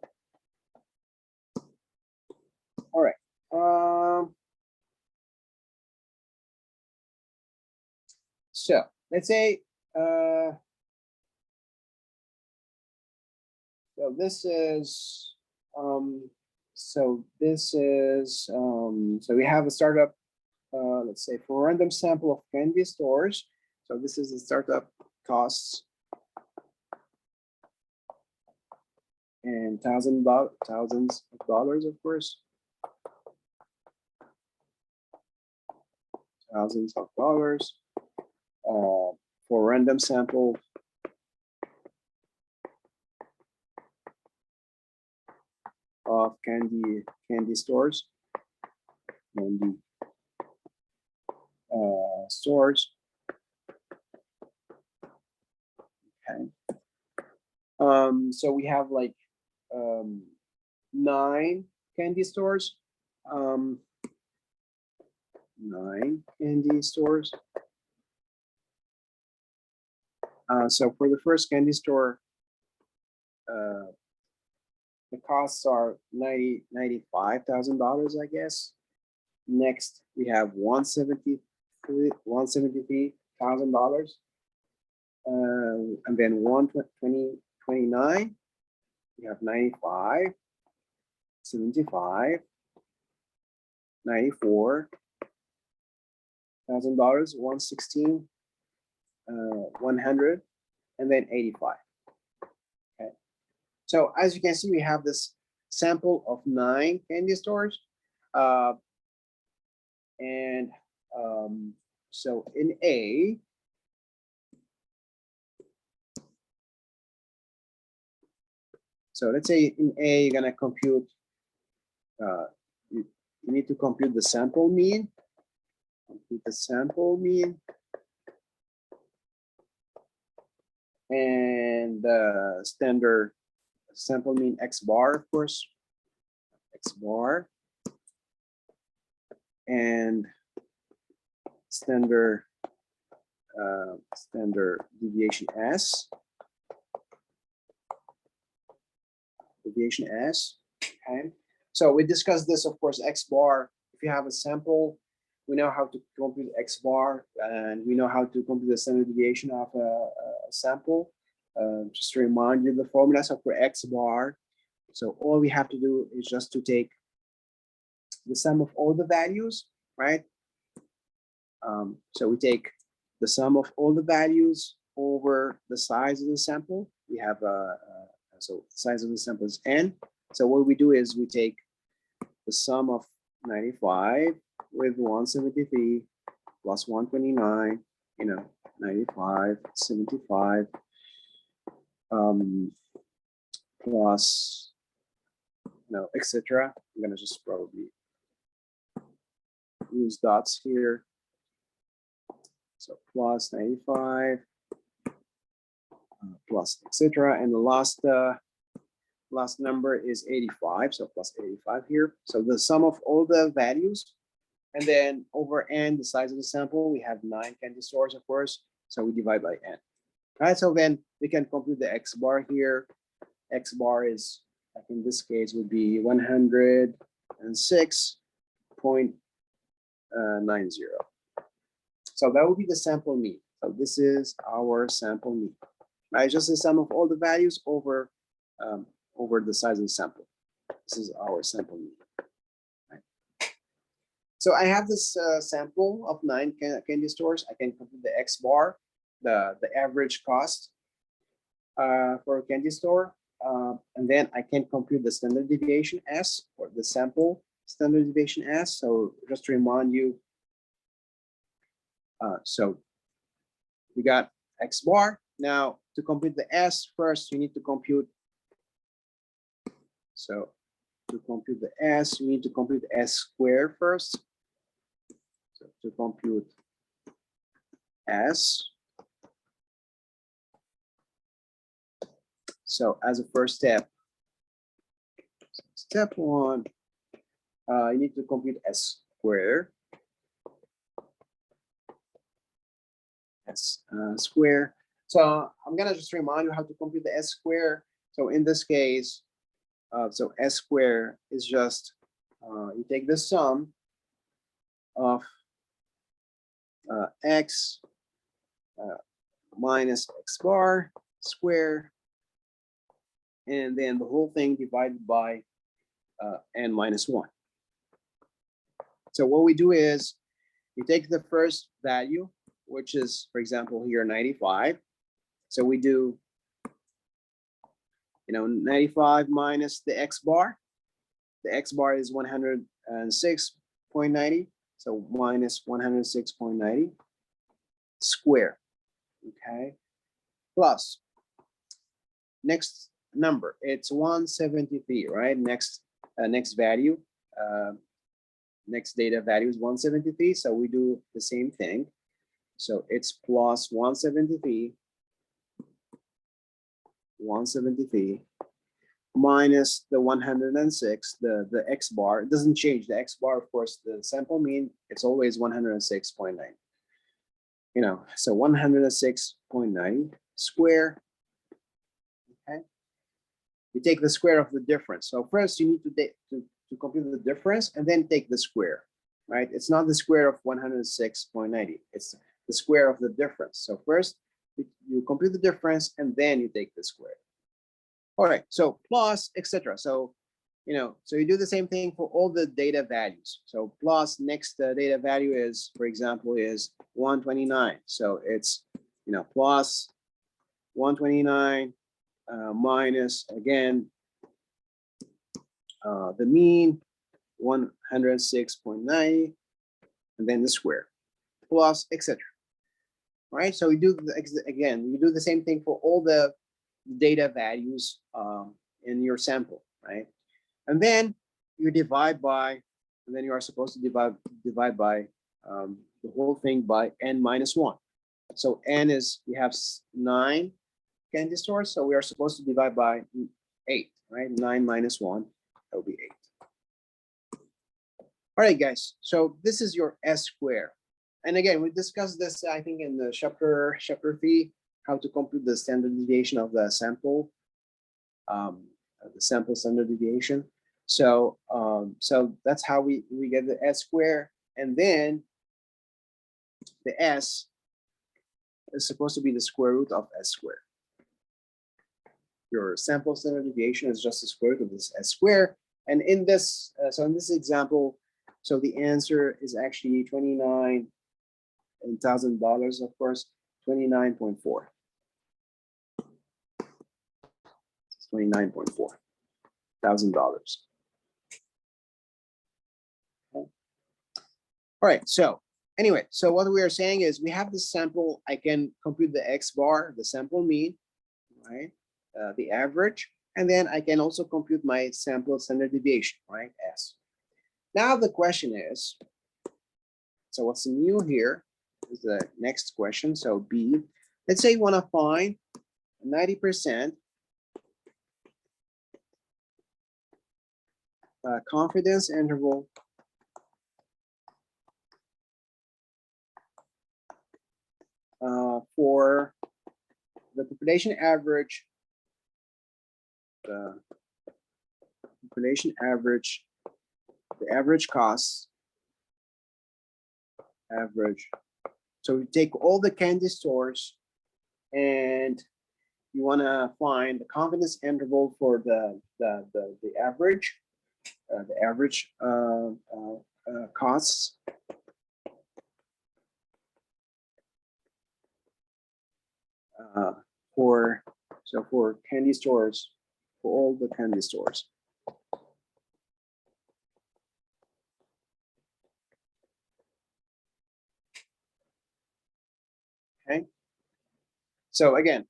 All right. So let's say so this is so we have a startup, let's say, for a random sample of candy stores. So this is the startup costs, and thousands of dollars, of course. Thousands of dollars for a random sample of candy stores, stores. Okay. So we have like 9 candy stores. 9 candy stores. So for the first candy store, the costs are $95,000, I guess. Next, we have $173,000, and then 129. We have 95, 75, $94,000, 116, 100, and then 85. Okay. So as you can see, we have this sample of 9 candy stores. And so in A, so let's say in A, you're gonna compute, you need to compute the sample mean. Compute the sample mean. And the standard sample mean X bar, of course, X bar. And standard deviation S. Deviation S. Okay. So we discussed this, of course, X bar. If you have a sample we know how to compute X bar, and we know how to compute the standard deviation of a sample. Just to remind you the formula, so for X bar, so all we have to do is just to take the sum of all the values, right? So we take the sum of all the values over the size of the sample. We have so the size of the sample is n. So what we do is we take the sum of 95 with 173 plus 129, 95, 75, plus, etc. I'm gonna just probably use dots here. So plus 95, plus etc. And the last number is 85, so plus 85 here. So the sum of all the values, and then over n, the size of the sample, we have 9 candy stores, of course, so we divide by n. All right, so then we can compute the X bar here. X bar is, like in this case, would be 106.90. So that would be the sample mean. So this is our sample mean. Right, just the sum of all the values over the size of the sample. This is our sample mean. Right. So I have this sample of 9 candy stores. I can compute the X bar, the average cost for a candy store, and then I can compute the standard deviation S, or the sample standard deviation S. So just to remind you, so we got X bar. Now to compute the S, first you need to compute. So to compute the S, you need to compute the S squared first. So to compute S, so as a first step, step 1, you need to compute S squared. S square. So I'm gonna just remind you how to compute the S square. So in this case, so S square is just you take the sum of X minus X bar square, and then the whole thing divided by n minus 1. So what we do is you take the first value, which is, for example, here 95. So we do 95 minus the X bar. The X bar is 106.90. So minus 106.90 square. Okay. Plus next number, it's 173, right? Next value, next data value is 173. So we do the same thing. So it's plus 173 minus the 106, the X bar. It doesn't change. The X bar, of course, the sample mean, it's always 106.9. So 106.9 square. Okay. You take the square of the difference. So first you need to compute the difference and then take the square, right? It's not the square of 106.90. It's the square of the difference. So first you compute the difference and then you take the square. All right, so plus, etc. So, so you do the same thing for all the data values. So plus next data value is, for example, is 129. So it's, plus 129 minus, again, the mean, 106.90, and then the square, plus, etc. Right, so we do, again, you do the same thing for all the data values in your sample, right? And then you divide by, and then you are supposed to divide by the whole thing by n minus 1. So n is, we have 9 candy stores, so we are supposed to divide by 8, right? 9 minus 1, that will be 8. All right, guys, so this is your S square. And again, we discussed this, I think, in the chapter 3, how to compute the standard deviation of the sample, the sample standard deviation. So so that's how we get the S square. And then the S is supposed to be the square root of S squared. Your sample standard deviation is just the square root of this S squared. And in this, so in this example, so the answer is actually $29,000, of course, 29.4. $29.4 thousand. All right, so anyway, so what we are saying is we have the sample, I can compute the X bar, the sample mean, right? The average, and then I can also compute my sample standard deviation, right? S. Now the question is, so what's new here is the next question. So B, let's say you want to find 90% confidence interval for the population average, the average costs, average. So you take all the candy stores and you want to find the confidence interval for the average, costs. For candy stores, for all the candy stores. Okay. So again,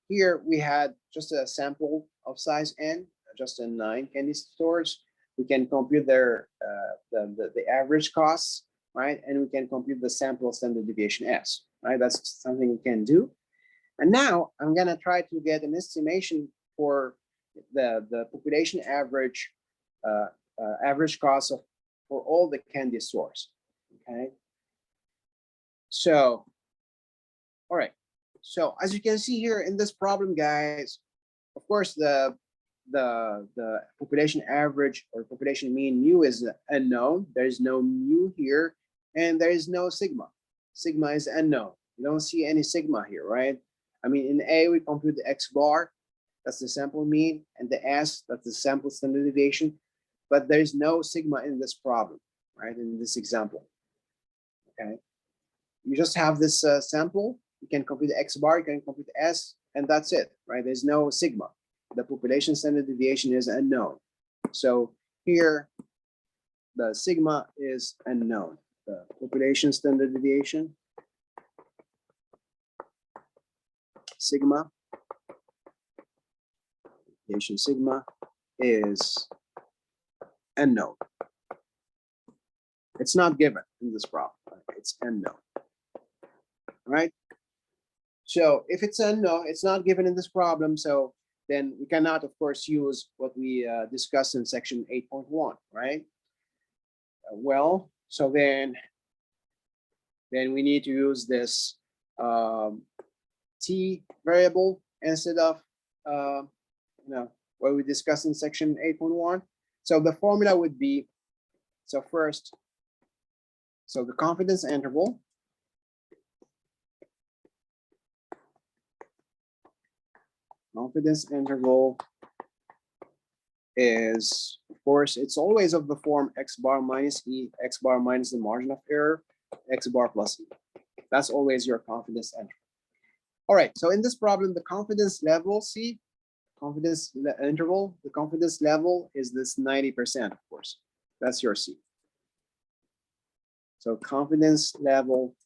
here we had just a sample of size n, just in 9 candy stores. We can compute their the average costs, right? And we can compute the sample standard deviation S, right? That's something we can do. And now I'm gonna try to get an estimation for the population average average cost for all the candy stores. Okay. So, all right. So as you can see here in this problem, guys, of course the population average or population mean mu is unknown. There is no mu here, and there is no sigma. Sigma is unknown. You don't see any sigma here, right? I mean, in A, we compute the X bar, that's the sample mean, and the S, that's the sample standard deviation, but there's no sigma in this problem, right? In this example, okay? You just have this sample, you can compute the X bar, you can compute the S, and that's it, right? There's no sigma. The population standard deviation is unknown. So here, the sigma is unknown. The population standard deviation, sigma, deviation sigma is unknown. It's not given in this problem, right? It's unknown, right? So if it's unknown, it's not given in this problem, so then we cannot, of course, use what we discussed in section 8.1, right? Well, so then we need to use this t variable instead of what we discussed in section 8.1. So the formula would be, so first, so the confidence interval is, of course, it's always of the form x bar minus e, x bar minus the margin of error, x bar plus e. That's always your confidence interval. All right, so in this problem, the confidence level, C, confidence interval, the confidence level is this 90%, of course. That's your C. So confidence level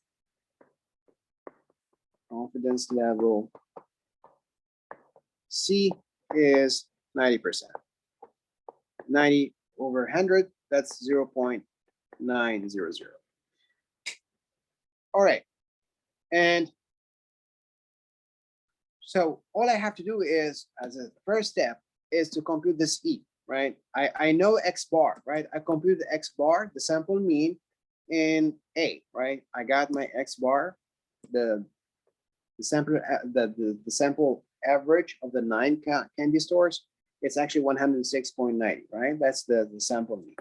C is 90%. 90 over 100, that's 0.900. All right, and so all I have to do is, as a first step, is to compute this E, right? I know X bar, right? I compute the X bar, the sample mean in A, right? I got my X bar, the sample average of the 9 candy stores. It's actually 106.90, right? That's the sample mean.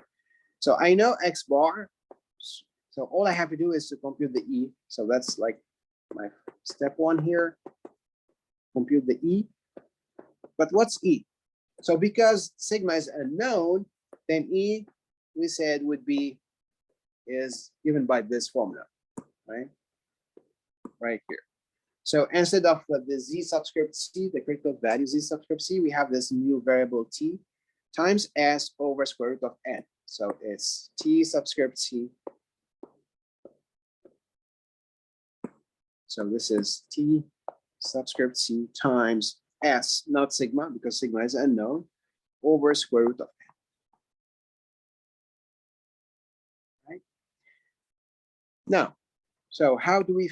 So I know X bar. So all I have to do is to compute the E. So that's like my step one here. Compute the E. But what's E? So because sigma is unknown, then E we said would be is given by this formula, right? Right here. So instead of the Z subscript C, the critical value Z subscript C, we have this new variable T times S over square root of N. So it's T subscript C. So this is T subscript C times S, not sigma, because sigma is unknown, over square root of N. Right? Now, so how do we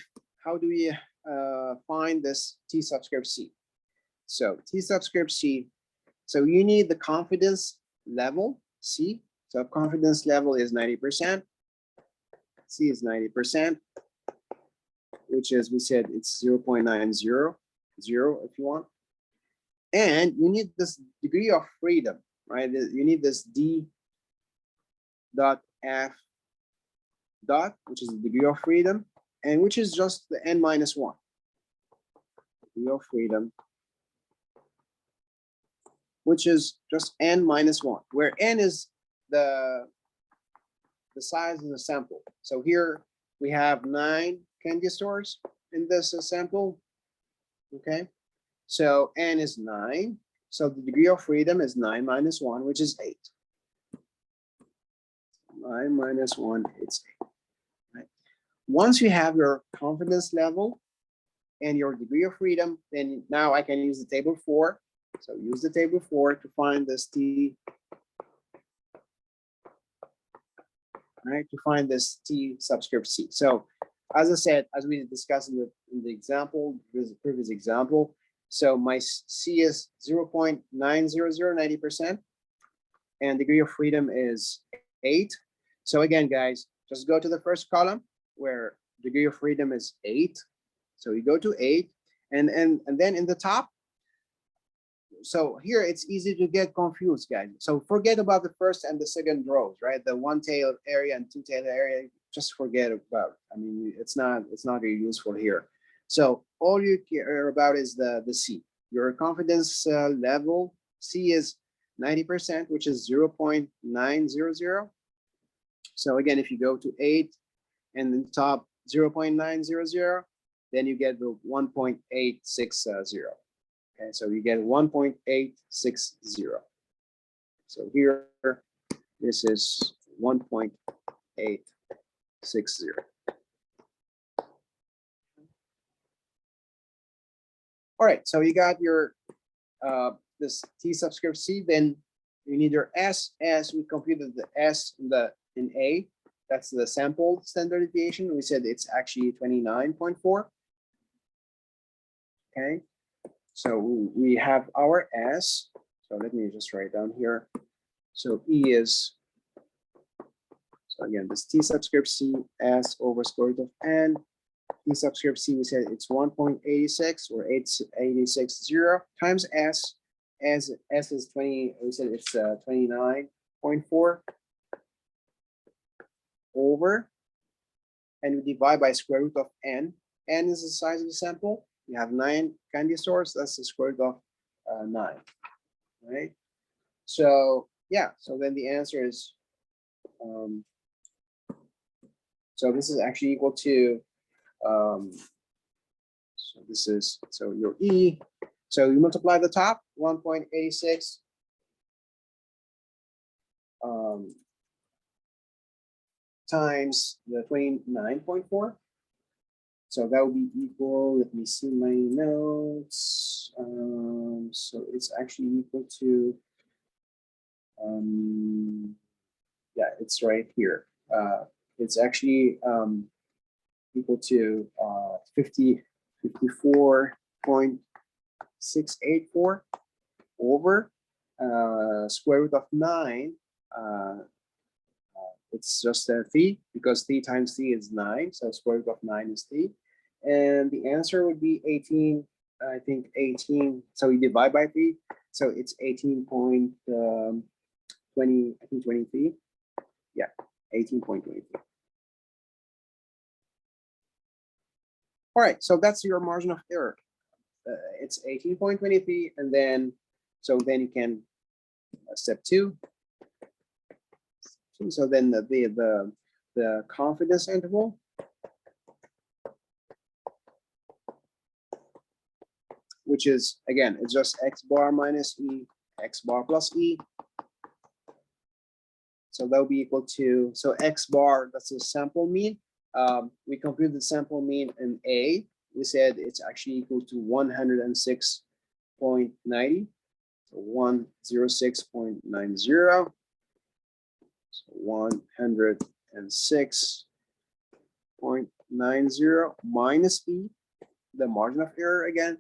find this T subscript C? So T subscript C, so you need the confidence level C. So confidence level is 90%. C is 90%, which is, we said it's 0.900 if you want. And you need this degree of freedom, right? You need this D dot F dot, which is the degree of freedom, and which is just the N minus 1. Degree of freedom, which is just N minus 1, where N is the size of the sample. So here we have 9 candy stores in this sample. Okay, so N is 9. So the degree of freedom is 9 minus 1, which is 8. 9 minus 1, it's 8. Right? Once you have your confidence level and your degree of freedom, then now I can use the table 4. So use the table 4 to find this T, right? To find this T subscript C. So as I said, as we discussed in the example, the previous example, so my C is 0.900, 90%, and degree of freedom is 8. So again, guys, just go to the first column where degree of freedom is 8. So you go to 8, and then in the top, so here it's easy to get confused, guys. So forget about the first and the second rows, right? The one tail area and two tail area, just forget about. I mean, it's not really useful here. So all you care about is the C. Your confidence level C is 90%, which is 0.900. So again, if you go to 8 and then top 0.900, then you get the 1.860. Okay, so you get 1.860. So here, this is 1.860. All right, so you got your this T subscript C. Then you need your S. As we computed the S in A, that's the sample standard deviation. We said it's actually 29.4. Okay. So we have our S. So let me just write down here. So E is, so again, this T subscript C, S over square root of N. T subscript C, we said it's 1.86 or 860 times S. As S is 20, we said it's 29.4 over, and we divide by square root of N. N is the size of the sample. You have 9 candy stores, that's the square root of 9, right? So yeah, so then the answer is, so this is actually equal to, so this is, so your E, so you multiply the top, 1.86 times the 29.4. So that will be equal, let me see my notes. So it's actually equal to, yeah, it's right here. It's actually equal to 54.684 over square root of 9. It's just 3 because 3 times 3 is 9. So square root of 9 is 3. And the answer would be 18, I think 18. So we divide by 3. So it's 18.20, I think 23. Yeah, 18.23. All right, so that's your margin of error. It's 18.23, and then so then you can step 2. So then the confidence interval, which is again, it's just x bar minus e, x bar plus e. So that'll be equal to, so x bar, that's the sample mean. We computed the sample mean in A. We said it's actually equal to 106.90. So 106.90. So 106.90 minus E, the margin of error again,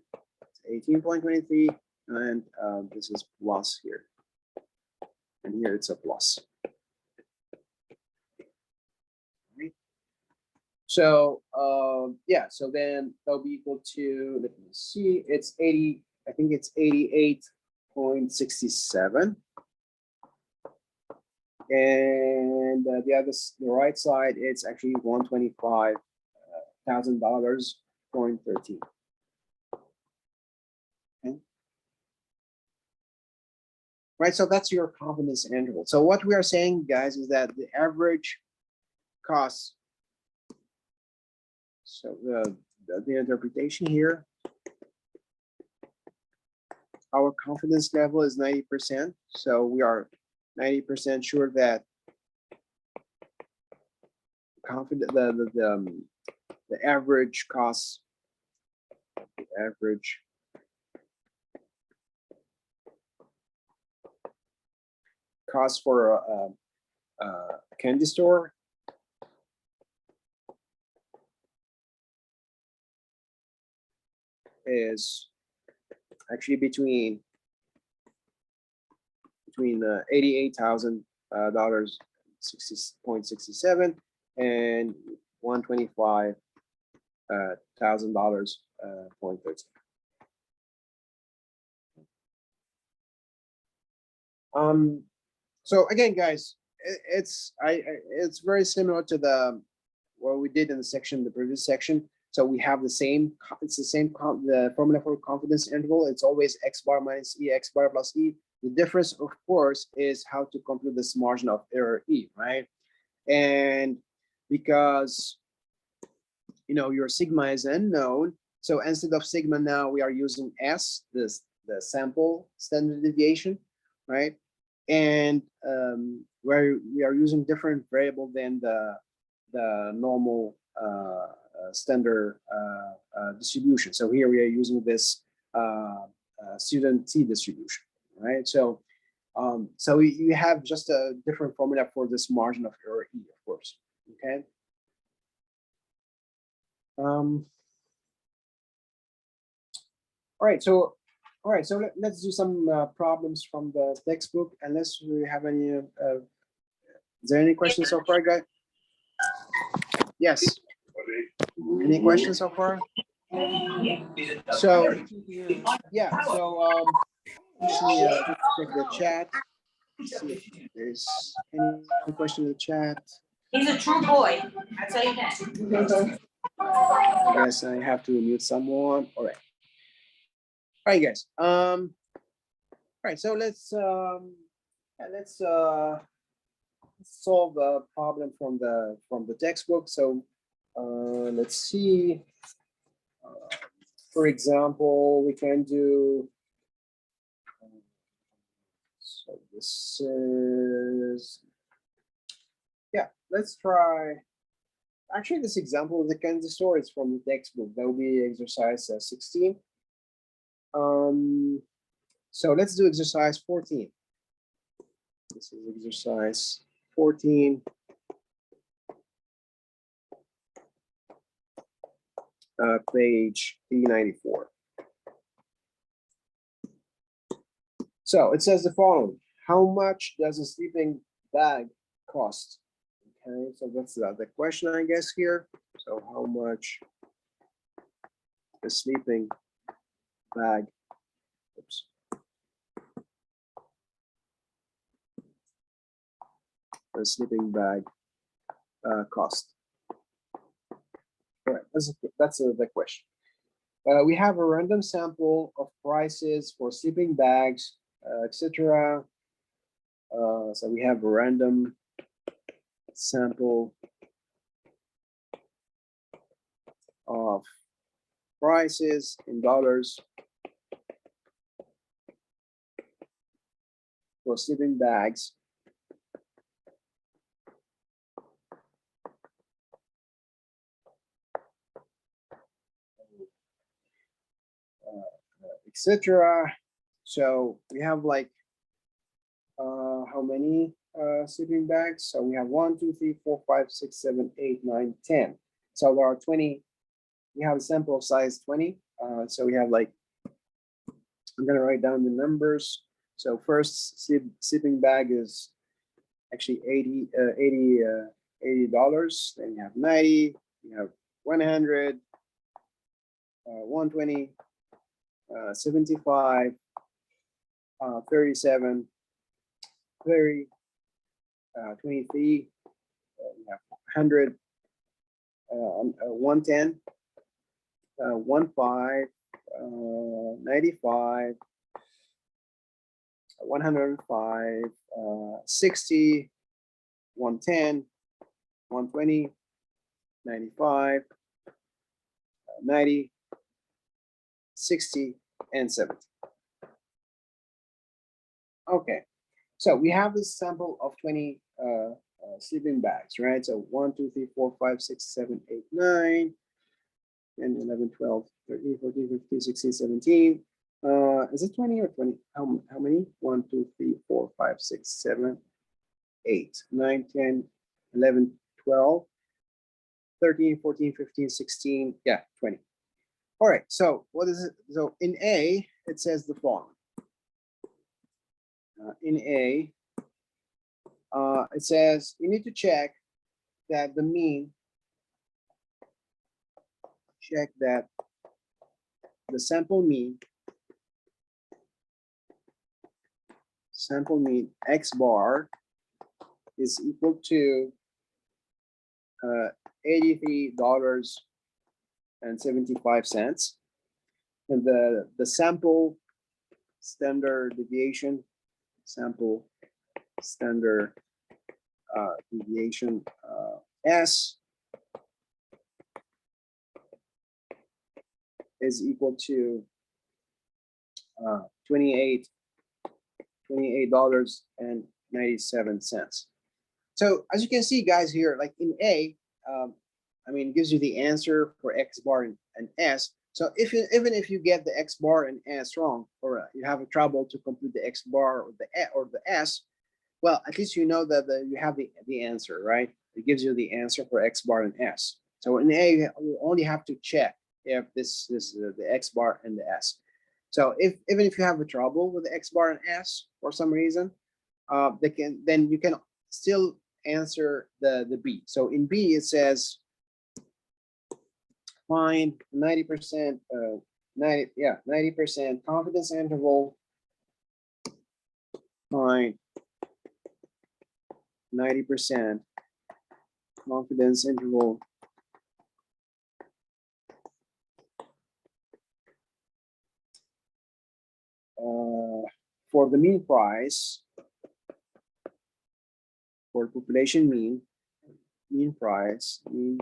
18.23, and this is plus here. And here it's a plus. So yeah, so then that'll be equal to, let me see, it's 80, I think it's 88.67. And the right side, it's actually $125,000.13. Okay. Right, so that's your confidence interval. So what we are saying, guys, is that the average cost. So the interpretation here, our confidence level is 90%. So we are 90% sure that the average cost, for a candy store is actually between $88,000.67 and $125,000.13. So again, guys, it's very similar to what we did in the previous section. So we have the same, the formula for confidence interval. It's always x bar minus e, x bar plus e. The difference, of course, is how to compute this margin of error e, right? And because, you know, your sigma is unknown, so instead of sigma now we are using s, the sample standard deviation, right? And where we are using different variable than the normal standard distribution. So here we are using this student t distribution, right? So so you have just a different formula for this margin of error e, of course. Okay. All right, so let's do some problems from the textbook, unless we have any is there any questions so far, guys? Yes. Any questions so far? So yeah, so let me check the chat, see if there's any question in the chat. He's a true boy, I tell you that. I guess I have to mute someone. All right, guys. All right, so let's solve a problem from the textbook. So let's see. For example, we can do. So this is, yeah. Let's try. Actually, this example of the candy store is from the textbook. That will be exercise 16. So let's do exercise 14. This is exercise 14. Page 394. So it says the following: how much does a sleeping bag cost? Okay, so that's the question, I guess, here. So how much the sleeping bag, oops, the sleeping bag cost? All right, That's the question. We have a random sample of prices for sleeping bags, etc. So we have a random sample of prices in dollars for sleeping bags. Etc. So we have like how many sleeping bags? So we have 1, 2, 3, 4, 5, 6, 7, 8, 9, 10. So there are 20. We have a sample of size 20. So we have like, I'm gonna write down the numbers. So first sleeping bag is actually $80. Then you have 90. You have 100, 120, 75, 37, 30, 23, we have 100, 110, 15, 95, 105, 60, 110, 120, 95, 90, 60, and 70. Okay, so we have this sample of 20 sleeping bags, right? So 1, 2, 3, 4, 5, 6, 7, 8, 9, 10, 11, 12, 13, 14, 15, 16, 17. Is it 20 or 20? How many? 1, 2, 3, 4, 5, 6, 7, 8, 9, 10, 11, 12, 13, 14, 15, 16. Yeah, 20. All right, so what is it? So in A, it says the following. In A, it says you need to check that the mean, check that the sample mean X bar is equal to $83.75, and the sample standard deviation, S is equal to $28.97. So as you can see, guys, here, like in A, I mean, it gives you the answer for X bar and S. So even if you get the X bar and S wrong, or you have a trouble to compute the X bar or the S, well, at least you know that you have the answer, right? It gives you the answer for X bar and S. So in A, you only have to check if this is the X bar and the S. So even if you have a trouble with the X bar and S for some reason, then you can still answer the B. So in B, it says find 90%, 90% confidence interval. Find 90% confidence interval for the mean price, for population mean price mu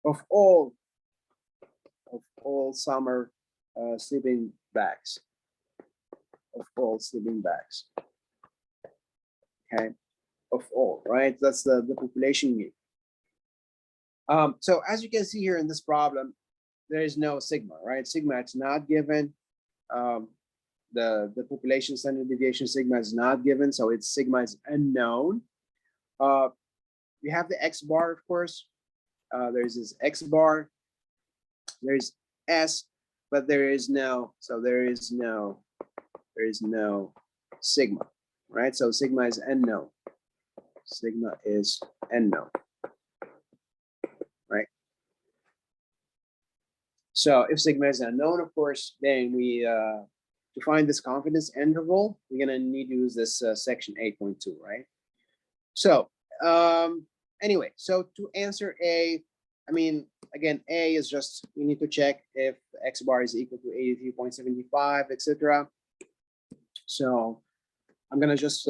of all summer sleeping bags, okay, of all, right? That's the population mean. So as you can see here in this problem, there is no sigma, right? Sigma is not given. The population standard deviation sigma is not given, so its sigma is unknown. We have the X bar, of course. There's this X bar. There's S, but there is no sigma, right? So sigma is unknown. Sigma is unknown, right? So if sigma is unknown, of course, then we to find this confidence interval, we're gonna need to use this section 8.2, right? So Anyway, so to answer A, I mean, again, A is just, we need to check if X bar is equal to 83.75, etc. So I'm gonna just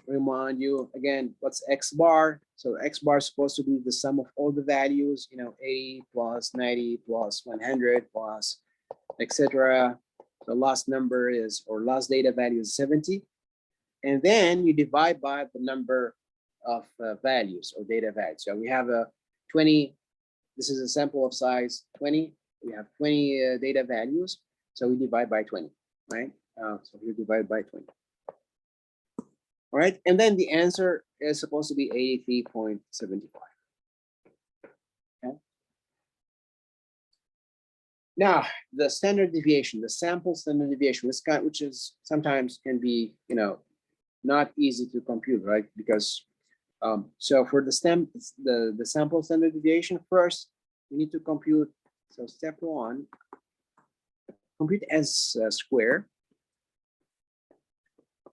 remind you again, what's X bar? So X bar is supposed to be the sum of all the values, 80 plus 90 plus 100 plus etc. The last number is, or last data value is 70. And then you divide by the number of values or data values. So we have a 20, this is a sample of size 20. We have 20 data values. So we divide by 20, right? So we divide by 20. All right, and then the answer is supposed to be 83.75. Okay. Now, the standard deviation, the sample standard deviation, which is sometimes can be, not easy to compute, right? Because so for the sample standard deviation, first we need to compute. So step one, compute S square,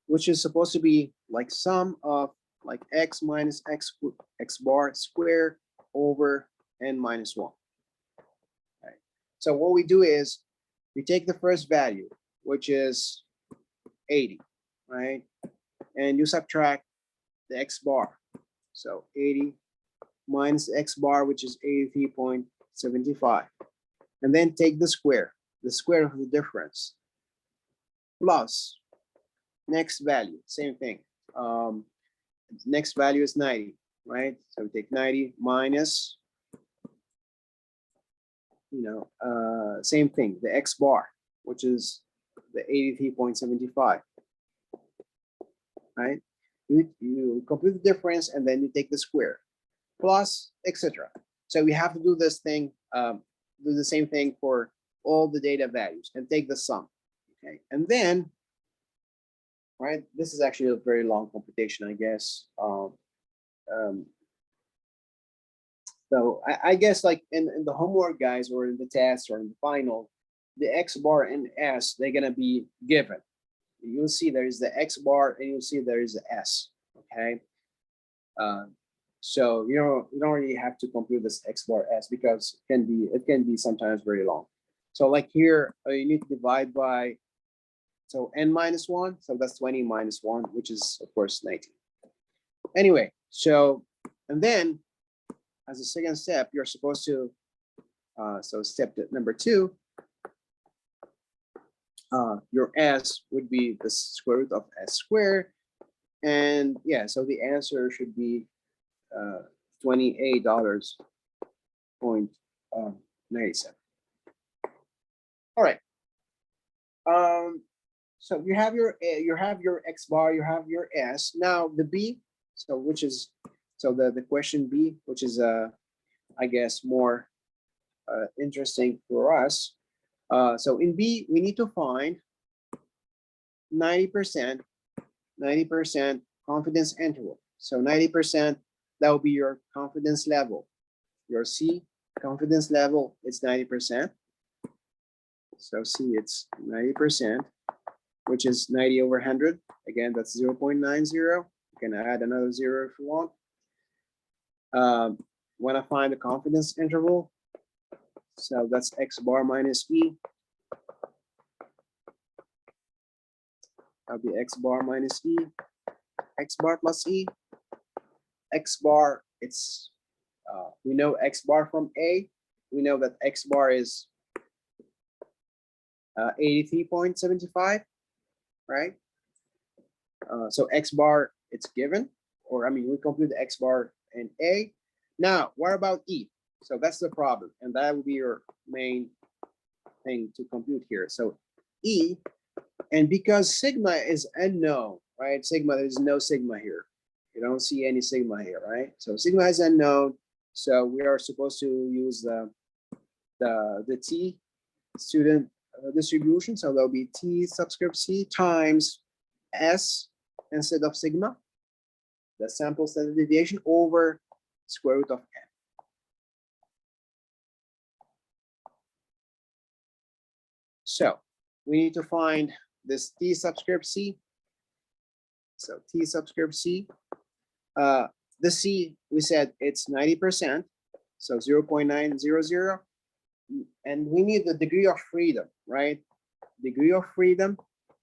which is supposed to be like sum of like x minus x bar square over n minus 1. Right. So what we do is we take the first value, which is 80, right? And you subtract the x bar. So 80 minus x bar, which is 83.75. And then take the square of the difference, plus next value, same thing. Next value is 90, right? So we take 90 minus, same thing, the x bar, which is the 83.75, right? You compute the difference and then you take the square, plus, etc. So we have to do this thing, do the same thing for all the data values and take the sum, okay? And then, right, this is actually a very long computation, I guess. So I guess like in the homework, guys, or in the test or in the final, the x bar and s, they're gonna be given. You'll see there is the x bar and you'll see there is the s, okay? So you don't really have to compute this x bar s because it can be sometimes very long. So like here, you need to divide by, so n minus 1, so that's 20 minus 1, which is of course 19. Anyway, so, and then as a second step, you're supposed to, so step number 2, your s would be the square root of s squared. And yeah, so the answer should be $28.97. All right. So you have your x bar, you have your s. Now the b, so which is, so the question b, which is I guess more interesting for us. So in b, we need to find 90% confidence interval. So 90%, that will be your confidence level. Your C confidence level, it's 90%. So C, it's 90%, which is 90 over 100. Again, that's 0.90. You can add another 0 if you want. When I find the confidence interval, so that's x bar minus E. That'll be x bar minus E, x bar plus E. X bar, it's, we know x bar from A. We know that x bar is 83.75, right? So x bar, it's given, or I mean, we compute the x bar in A. Now, what about E? So that's the problem, and that would be your main thing to compute here. So E, and because sigma is unknown, right? Sigma, there's no sigma here. You don't see any sigma here, right? So sigma is unknown. So we are supposed to use the T student distribution. So there'll be T subscript C times S instead of sigma, the sample standard deviation, over square root of n. So we need to find this T subscript C. So T subscript C. The C, we said it's 90%, so 0.900. And we need the degree of freedom, right? Degree of freedom,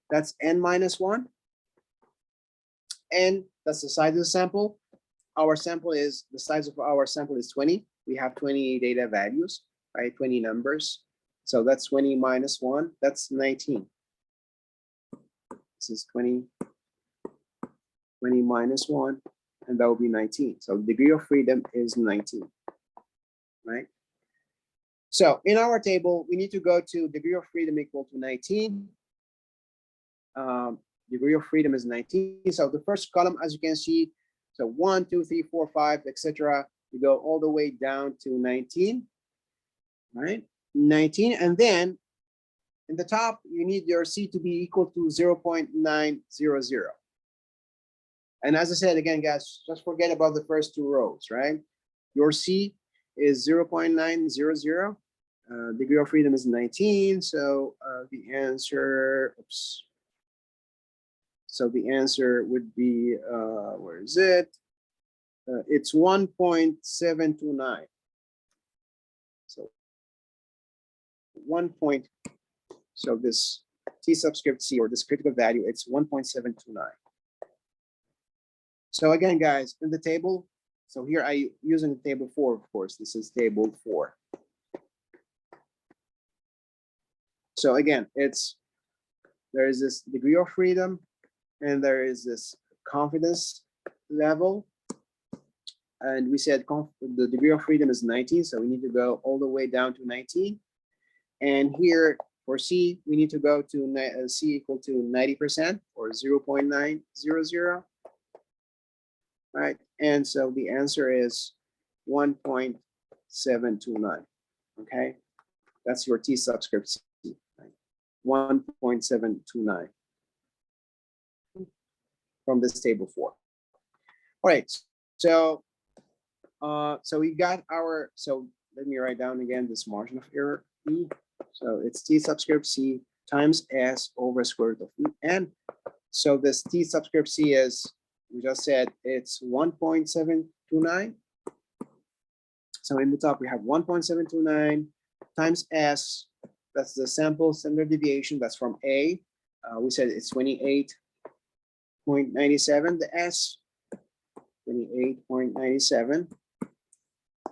that's n minus 1. And that's the size of the sample. Our sample is, the size of our sample is 20. We have 20 data values, right? 20 numbers. So that's 20 minus 1, that's 19. This is 20 minus 1, and that will be 19. So degree of freedom is 19, right? So in our table, we need to go to degree of freedom equal to 19. Degree of freedom is 19. So the first column, as you can see, so 1, 2, 3, 4, 5, etc. You go all the way down to 19, right? 19, and then in the top, you need your C to be equal to 0.900. And as I said, again, guys, just forget about the first two rows, right? Your C is 0.900. Degree of freedom is 19. So the answer, oops. So the answer would be, where is it? It's 1.729. So 1 point, so this T subscript C, or this critical value, it's 1.729. So again, guys, in the table, so here I using the table 4, of course, this is table 4. So again, there is this degree of freedom, and there is this confidence level. And we said the degree of freedom is 19, so we need to go all the way down to 19. And here for C, we need to go to C equal to 90%, or 0.900. Right, and so the answer is 1.729. Okay, that's your T subscript C, right? 1.729 from this table 4. All right, so so we got our, so let me write down again this margin of error E. So it's T subscript C times S over square root of E. And so this T subscript C is, we just said it's 1.729. So in the top, we have 1.729 times S. That's the sample standard deviation. That's from A. We said it's 28.97. The S, 28.97.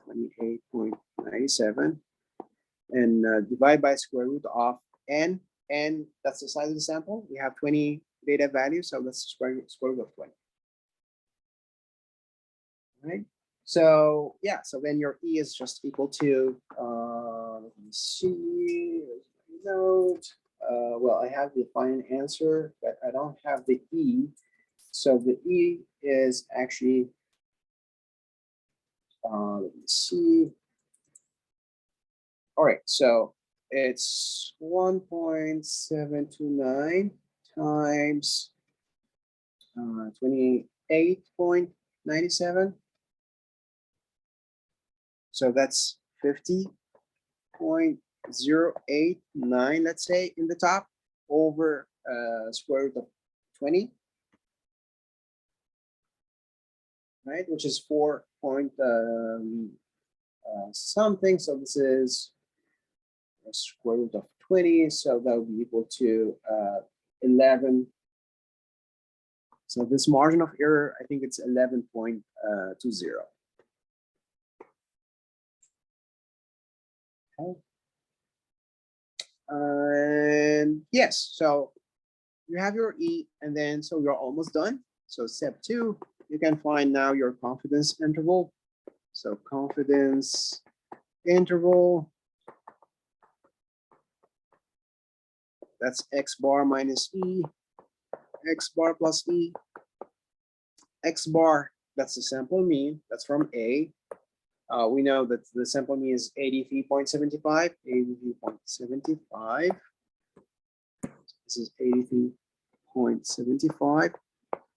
28.97. And divide by square root of N. N, that's the size of the sample. We have 20 data values, so that's square root of 20. Right, so yeah, so then your E is just equal to, let me see, note. Well, I have the final answer, but I don't have the E. So the E is actually, let me see. All right, so it's 1.729 times 28.97. So that's 50.089, let's say, in the top, over square root of 20, right? Which is 4 point something. So this is square root of 20. So that would be equal to 11. So this margin of error, I think it's 11.20. Okay. And yes, so you have your E, and then so you're almost done. So step 2, you can find now your confidence interval. So confidence interval, that's X bar minus E, X bar plus E. X bar, that's the sample mean, that's from A. We know that the sample mean is 83.75, 83.75. This is 83.75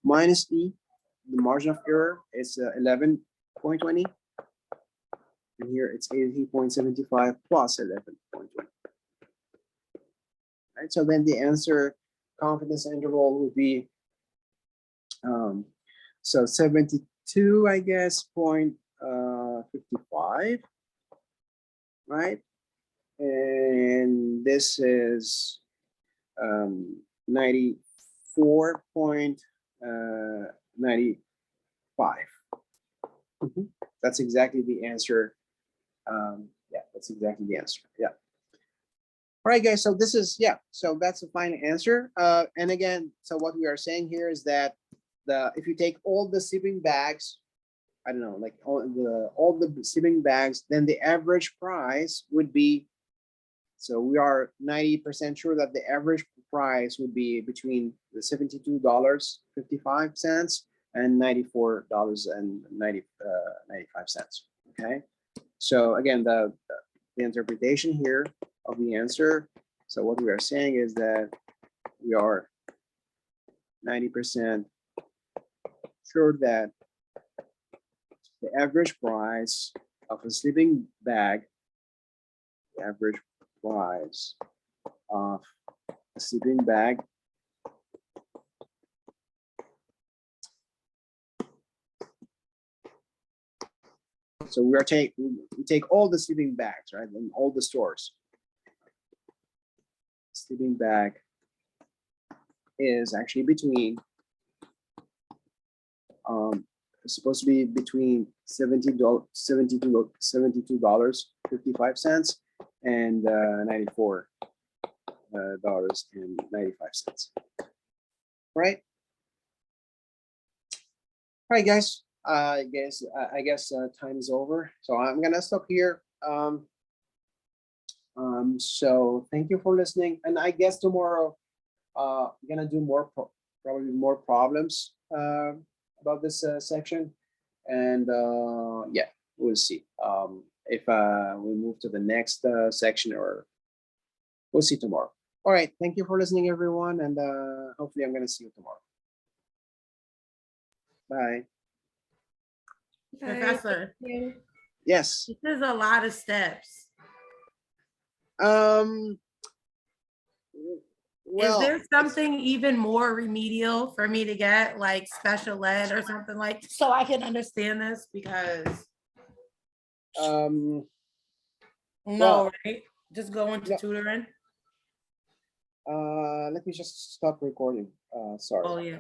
minus E. The margin of error is 11.20. And here it's 83.75 plus 11.20. Right, so then the answer confidence interval would be so 72 2, I guess, point 55, right? And this is 94.95. That's exactly the answer. Yeah, that's exactly the answer. Yeah. All right, guys. So this is, yeah. So that's the final answer. And again, so what we are saying here is that if you take all the sleeping bags, I don't know, like all the sleeping bags, then the average price would be. So we are 90% sure that the average price would be between the $72.55 and $94.95. Okay. So again, the interpretation here of the answer. So what we are saying is that we are 90% sure that the average price of a sleeping bag, the average price of a sleeping bag so we take all the sleeping bags, right, in all the stores. Sleeping bag is actually between it's supposed to be between $72.55 and $94.95. Right? All right, guys. I guess time is over, so I'm gonna stop here. So thank you for listening, and I guess tomorrow I'm gonna do probably more problems about this section, and yeah, we'll see if we move to the next section, or we'll see tomorrow. All right, thank you for listening, everyone, and hopefully I'm gonna see you tomorrow. Bye. Professor. Yes. This is a lot of steps. Well, is there something even more remedial for me to get, like special ed or something, like, so I can understand this? Because no, well, right? Just go into tutoring. Let me just stop recording. Sorry. Oh yeah.